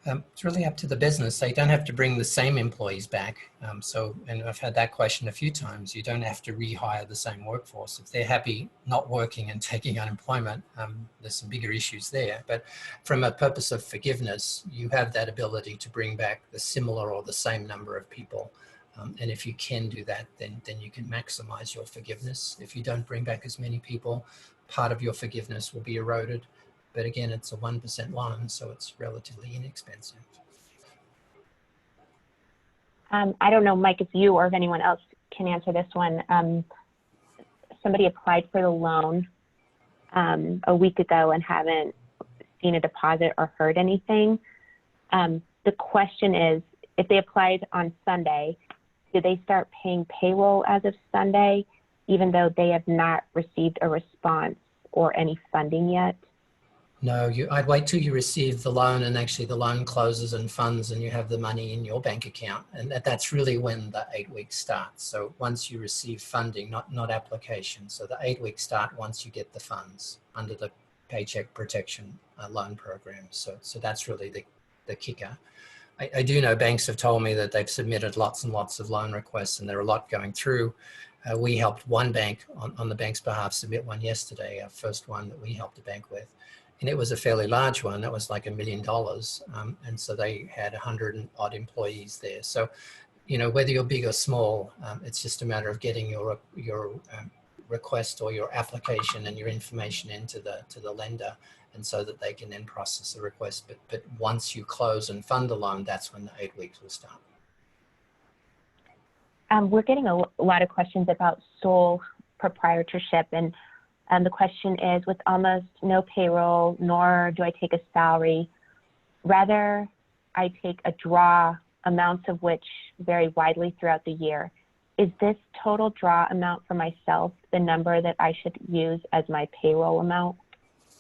It's really up to the business. They don't have to bring the same employees back. And I've had that question a few times. You don't have to rehire the same workforce. If they're happy not working and taking unemployment, there's some bigger issues there. But from a purpose of forgiveness, you have that ability to bring back the similar or the same number of people. And if you can do that, then you can maximize your forgiveness. If you don't bring back as many people, part of your forgiveness will be eroded. But again, it's a 1% loan, so it's relatively inexpensive. I don't know, Mike, if you or if anyone else can answer this one. Somebody applied for the loan a week ago and haven't seen a deposit or heard anything. The question is, if they applied on Sunday, did they start paying payroll as of Sunday, even though they have not received a response or any funding yet? No, I'd wait till you receive the loan and actually the loan closes and funds and you have the money in your bank account. And that's really when the 8 weeks starts. So once you receive funding, not application. So the 8 weeks start once you get the funds under the Paycheck Protection Loan Program. So that's really the kicker. I do know banks have told me that they've submitted lots and lots of loan requests and there are a lot going through. We helped one bank on the bank's behalf submit one yesterday, our first one that we helped a bank with. And it was a fairly large one. That was like $1 million. And so they had 100 and odd employees there. So, whether you're big or small, it's just a matter of getting your request or your application and your information into the lender, and so that they can then process the request. But once you close and fund the loan, that's when the 8 weeks will start. We're getting a lot of questions about sole proprietorship, and the question is, with almost no payroll, nor do I take a salary, rather I take a draw, amounts of which vary widely throughout the year. Is this total draw amount for myself the number that I should use as my payroll amount?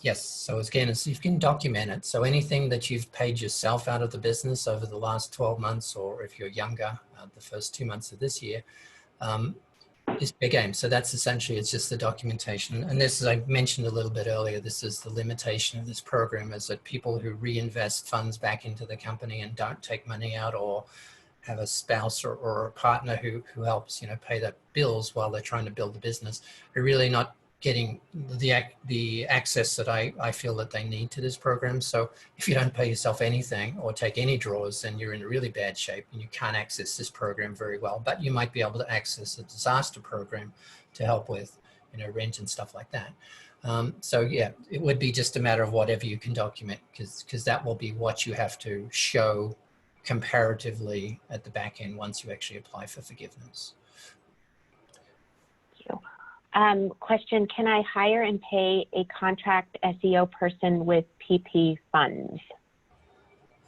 Yes, so again, you can document it. So anything that you've paid yourself out of the business over the last 12 months, or if you're younger, the first 2 months of this year, is fair game. So that's essentially, it's just the documentation. And this, as I mentioned a little bit earlier, this is the limitation of this program, is that people who reinvest funds back into the company and don't take money out, or have a spouse or a partner who helps, pay the bills while they're trying to build the business, are really not getting the access that I feel that they need to this program. So if you don't pay yourself anything or take any draws, then you're in a really bad shape and you can't access this program very well. But you might be able to access a disaster program to help with, rent and stuff like that. So yeah, it would be just a matter of whatever you can document, because that will be what you have to show comparatively at the back end once you actually apply for forgiveness. Question, can I hire and pay a contract SEO person with PP funds?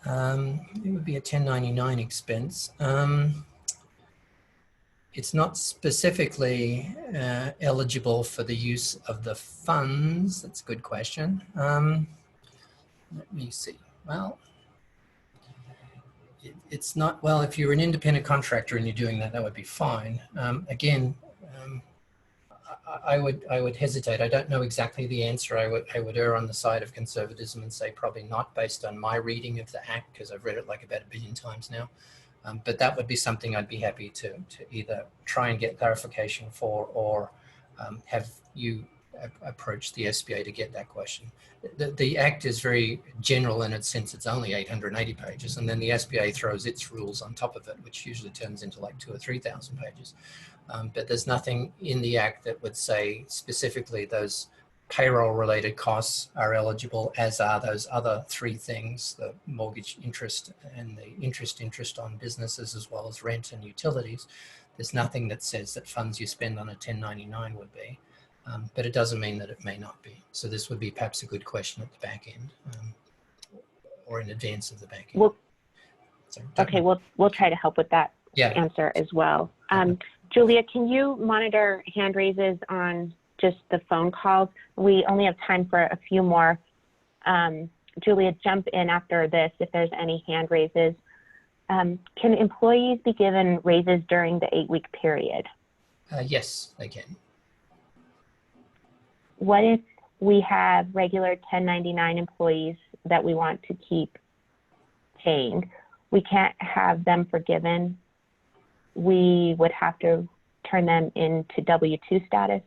It would be a 1099 expense. It's not specifically eligible for the use of the funds. That's a good question. Let me see. Well, it's not, well, if you're an independent contractor and you're doing that, that would be fine. Again, I would hesitate. I don't know exactly the answer. I would err on the side of conservatism and say probably not, based on my reading of the Act, because I've read it like about 1 billion times now. But that would be something I'd be happy to either try and get clarification for, or have you approach the SBA to get that question. The Act is very general in its sense. It's only 880 pages, and then the SBA throws its rules on top of it, which usually turns into like 2,000 or 3,000 pages. But there's nothing in the Act that would say specifically those payroll related costs are eligible, as are those other 3 things: the mortgage interest and the interest on businesses, as well as rent and utilities. There's nothing that says that funds you spend on a 1099 would be, but it doesn't mean that it may not be. So this would be perhaps a good question at the back end, or in advance of the back end. Well, okay, we'll try to help with that answer as well. Julia, can you monitor hand raises on just the phone calls? We only have time for a few more. Julia, jump in after this if there's any hand raises. Can employees be given raises during the 8-week period? Yes, they can. What if we have regular 1099 employees that we want to keep paying? We can't have them forgiven. We would have to turn them into W-2 status.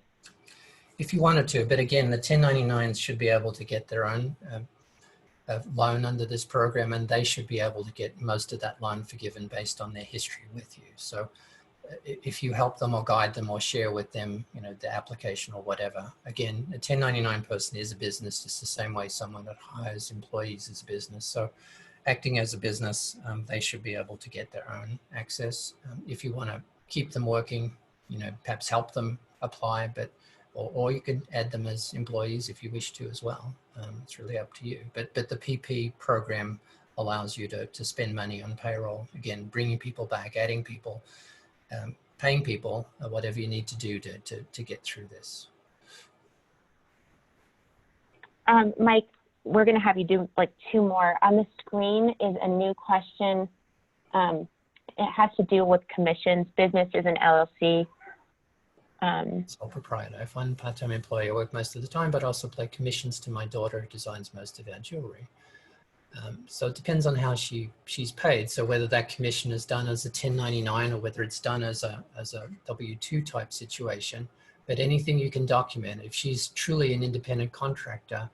If you wanted to, but again, the 1099s should be able to get their own loan under this program, and they should be able to get most of that loan forgiven based on their history with you. So if you help them or guide them or share with them, the application or whatever, again, a 1099 person is a business, just the same way someone that hires employees is a business. So acting as a business, they should be able to get their own access. If you want to keep them working, perhaps help them apply, but or you could add them as employees if you wish to as well. It's really up to you. But the PP program allows you to spend money on payroll. Again, bringing people back, adding people, paying people, whatever you need to do to get through this. Mike, we're going to have you do like 2 more. On the screen is a new question. It has to do with commissions. Business is an LLC. Sole proprietor. I find part-time employee. I work most of the time, but also pay commissions to my daughter, who designs most of our jewelry. So it depends on how she's paid. So whether that commission is done as a 1099 or whether it's done as a W-2 type situation. But anything you can document. If she's truly an independent contractor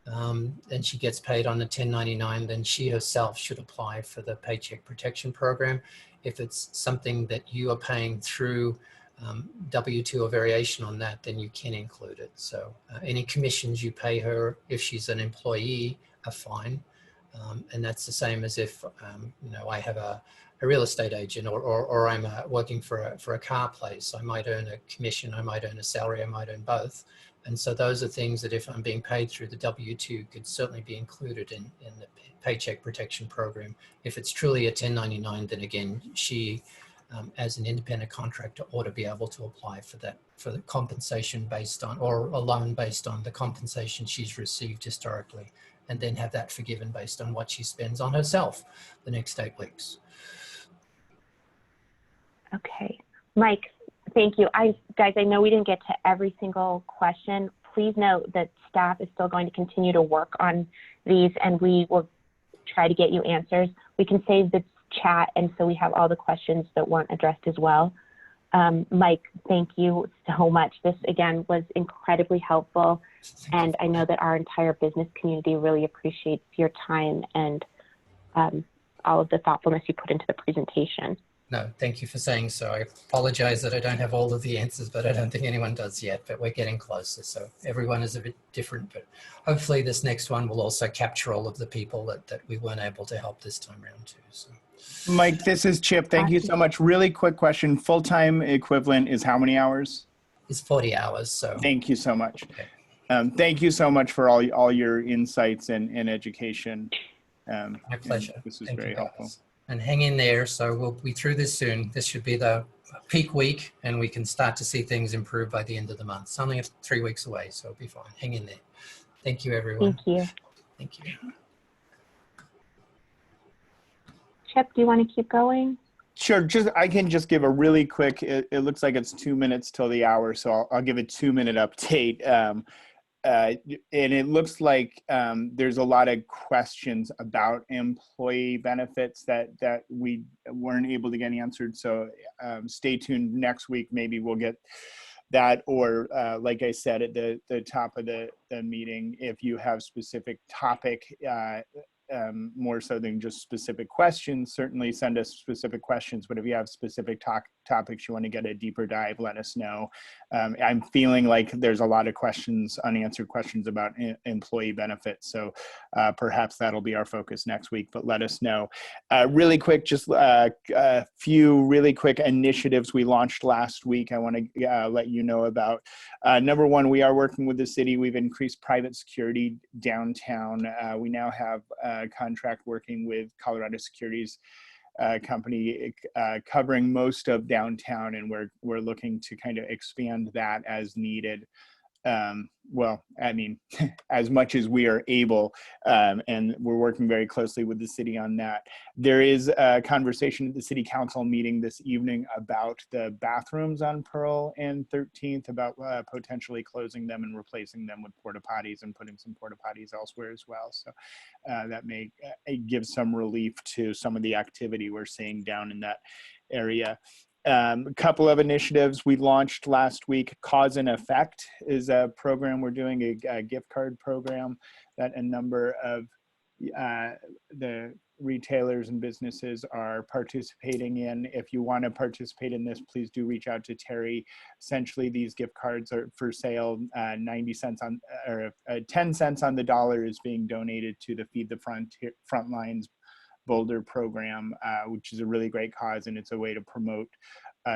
and she gets paid on a 1099, then she herself should apply for the Paycheck Protection Program. If it's something that you are paying through W-2 or variation on that, then you can include it. So any commissions you pay her if she's an employee are fine. And that's the same as if, I have a real estate agent or I'm working for a car place. I might earn a commission, I might earn a salary, I might earn both. And so those are things that if I'm being paid through the W-2 could certainly be included in the Paycheck Protection Program. If it's truly a 1099, then again, she, as an independent contractor, ought to be able to apply for the compensation based on, or a loan based on the compensation she's received historically, and then have that forgiven based on what she spends on herself the next 8 weeks. Okay, Mike, thank you. Guys, I know we didn't get to every single question. Please note that staff is still going to continue to work on these, and we will try to get you answers. We can save the chat, and so we have all the questions that weren't addressed as well. Mike, thank you so much. This, again, was incredibly helpful, and I know that our entire business community really appreciates your time and all of the thoughtfulness you put into the presentation. No, thank you for saying so. I apologize that I don't have all of the answers, but I don't think anyone does yet, but we're getting closer. So everyone is a bit different, but hopefully this next one will also capture all of the people that we weren't able to help this time around too. So. Mike, this is Chip. Thank you so much. Really quick question. Full-time equivalent is how many hours? It's 40 hours. So thank you so much. Okay. Thank you so much for all your insights and education. My pleasure. This was Thank very you, helpful. And hang in there. So we'll be through this soon. This should be the peak week, and we can start to see things improve by the end of the month. It's only 3 weeks away, so it'll be fine. Hang in there. Thank you, everyone. Thank you. Thank you. Chip, do you want to keep going? Sure. I can just give a really quick. It looks like it's 2 minutes till the hour, so I'll give a 2-minute update. And it looks like there's a lot of questions about employee benefits that we weren't able to get answered. So stay tuned next week. Maybe we'll get that, or like I said at the top of the meeting, if you have specific topic, more so than just specific questions, certainly send us specific questions, but if you have specific topics you want to get a deeper dive, let us know. I'm feeling like there's a lot of questions, unanswered questions about employee benefits, so perhaps that'll be our focus next week, but let us know. Really quick, just a few really quick initiatives we launched last week I want to let you know about. Number one, we are working with the city. We've increased private security downtown. We now have a contract working with Colorado Securities company covering most of downtown, and we're looking to kind of expand that as needed. Well, I mean, as much as we are able, and we're working very closely with the city on that. There is a conversation at the city council meeting this evening about the bathrooms on Pearl and 13th, about potentially closing them and replacing them with porta potties and putting some porta potties elsewhere as well. So that may give some relief to some of the activity we're seeing down in that area. A couple of initiatives we launched last week. Cause and Effect is a program we're doing, a gift card program that a number of the retailers and businesses are participating in. If you want to participate in this, please do reach out to Terry. Essentially, these gift cards are for sale. 90 cents on, or 10 cents on the dollar is being donated to the Feed the Frontlines Boulder program, which is a really great cause, and it's a way to promote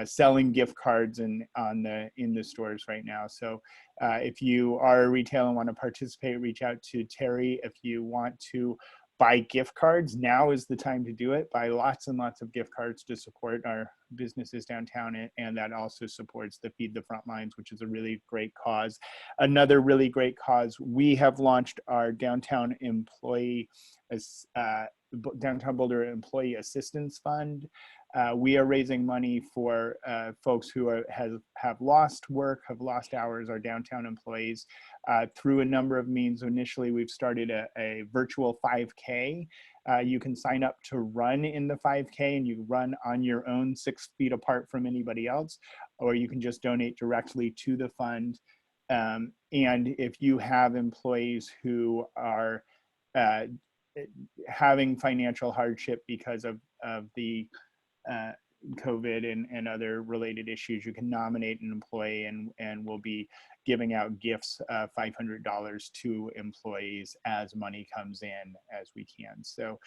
selling gift cards in the stores right now. So if you are a retailer and want to participate, reach out to Terry. If you want to buy gift cards, now is the time to do it. Buy lots and lots of gift cards to support our businesses downtown, and that also supports the Feed the Frontlines, which is a really great cause. Another really great cause, we have launched our downtown Downtown Boulder Employee Assistance Fund. We are raising money for folks who have lost work, have lost hours, our downtown employees, through a number of means. Initially, we've started a virtual 5K. You can sign up to run in the 5K, and you run on your own 6 feet apart from anybody else, or you can just donate directly to the fund. And if you have employees who are having financial hardship because of the COVID and other related issues, you can nominate an employee, and we'll be giving out gifts, $500 to employees as money comes in as we can. So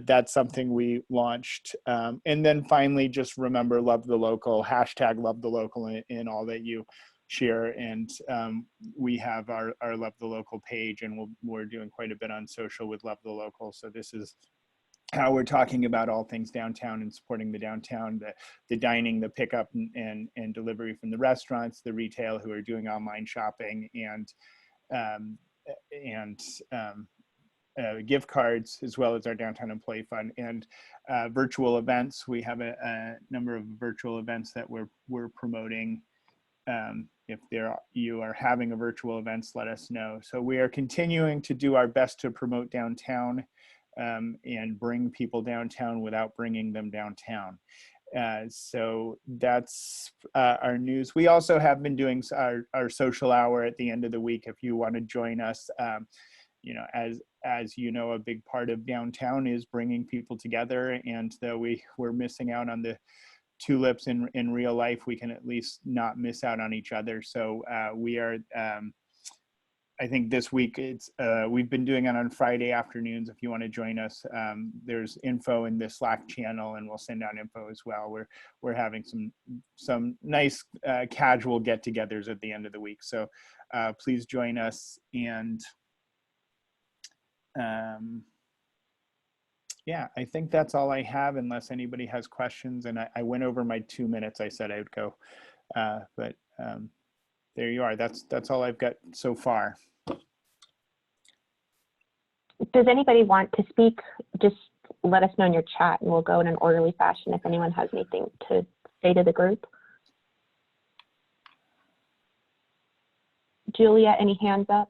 that's something we launched. And then finally, just remember, love the local, hashtag love the local in all that you share. And we have our Love the Local page, and we're doing quite a bit on social with Love the Local. So this is how we're talking about all things downtown and supporting the downtown, the dining, the pickup and delivery from the restaurants, the retail who are doing online shopping, and gift cards, as well as our Downtown Employee Fund and virtual events. We have a number of virtual events that we're promoting. If you are having a virtual events, let us know. So we are continuing to do our best to promote downtown and bring people downtown without bringing them downtown. So that's our news. We also have been doing our social hour at the end of the week. If you want to join us, you know, as you know, a big part of downtown is bringing people together, and though we're missing out on the tulips in real life, we can at least not miss out on each other. So we are, I think this week we've been doing it on Friday afternoons. If you want to join us, there's info in the Slack channel, and we'll send out info as well. We're having some nice casual get-togethers at the end of the week. So please join us. And yeah, I think that's all I have, unless anybody has questions. And I went over my 2 minutes. I said I would go, but there you are. That's all I've got so far. Does anybody want to speak? Just let us know in your chat, and we'll go in an orderly fashion if anyone has anything to say to the group. Julia, any hands up?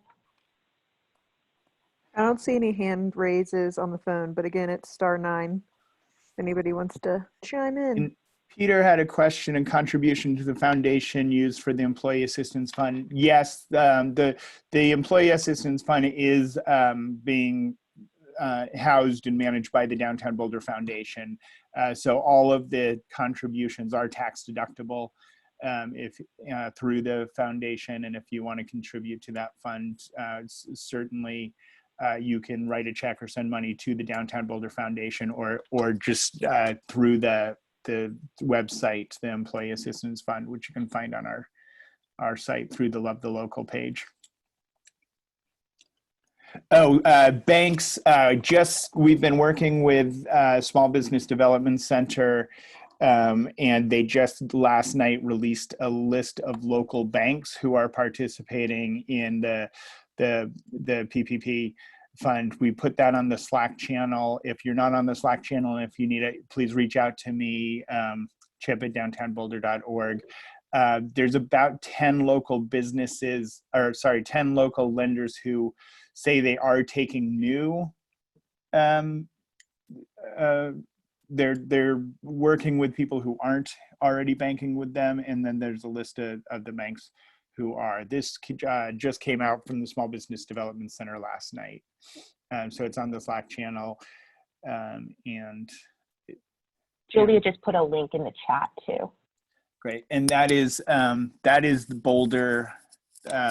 I don't see any hand raises on the phone, but again, it's *9. If anybody wants to chime in. And Peter had a question and contribution to the foundation used for the Employee Assistance Fund. Yes, the Employee Assistance Fund is being housed and managed by the Downtown Boulder Foundation. So all of the contributions are tax deductible if through the foundation. And if you want to contribute to that fund, certainly you can write a check or send money to the Downtown Boulder Foundation, or just through the website, the Employee Assistance Fund, which you can find on our site through the Love the Local page. Oh, banks, we've been working with Small Business Development Center, and they just last night released a list of local banks who are participating in the PPP fund. We put that on the Slack channel. If you're not on the Slack channel, and if you need it, please reach out to me, chip@downtownboulder.org. There's about 10 local businesses, 10 local lenders who say they are taking new, they're working with people who aren't already banking with them. And then there's a list of the banks who are. This just came out from the Small Business Development Center last night. So it's on the Slack channel. And Julia just put a link in the chat too. Great. And that is the Boulder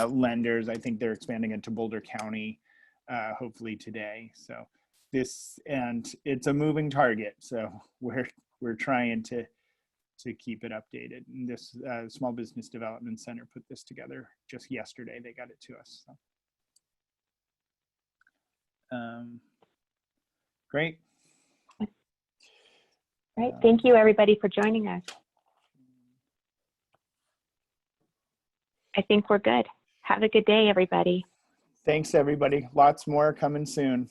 lenders. I think they're expanding it to Boulder County, hopefully today. So and it's a moving target. So we're trying to keep it updated. And this Small Business Development Center put this together just yesterday. They got it to us. So. Great. Right. Thank you, everybody, for joining us. I think we're good. Have a good day, everybody. Thanks, everybody. Lots more coming soon.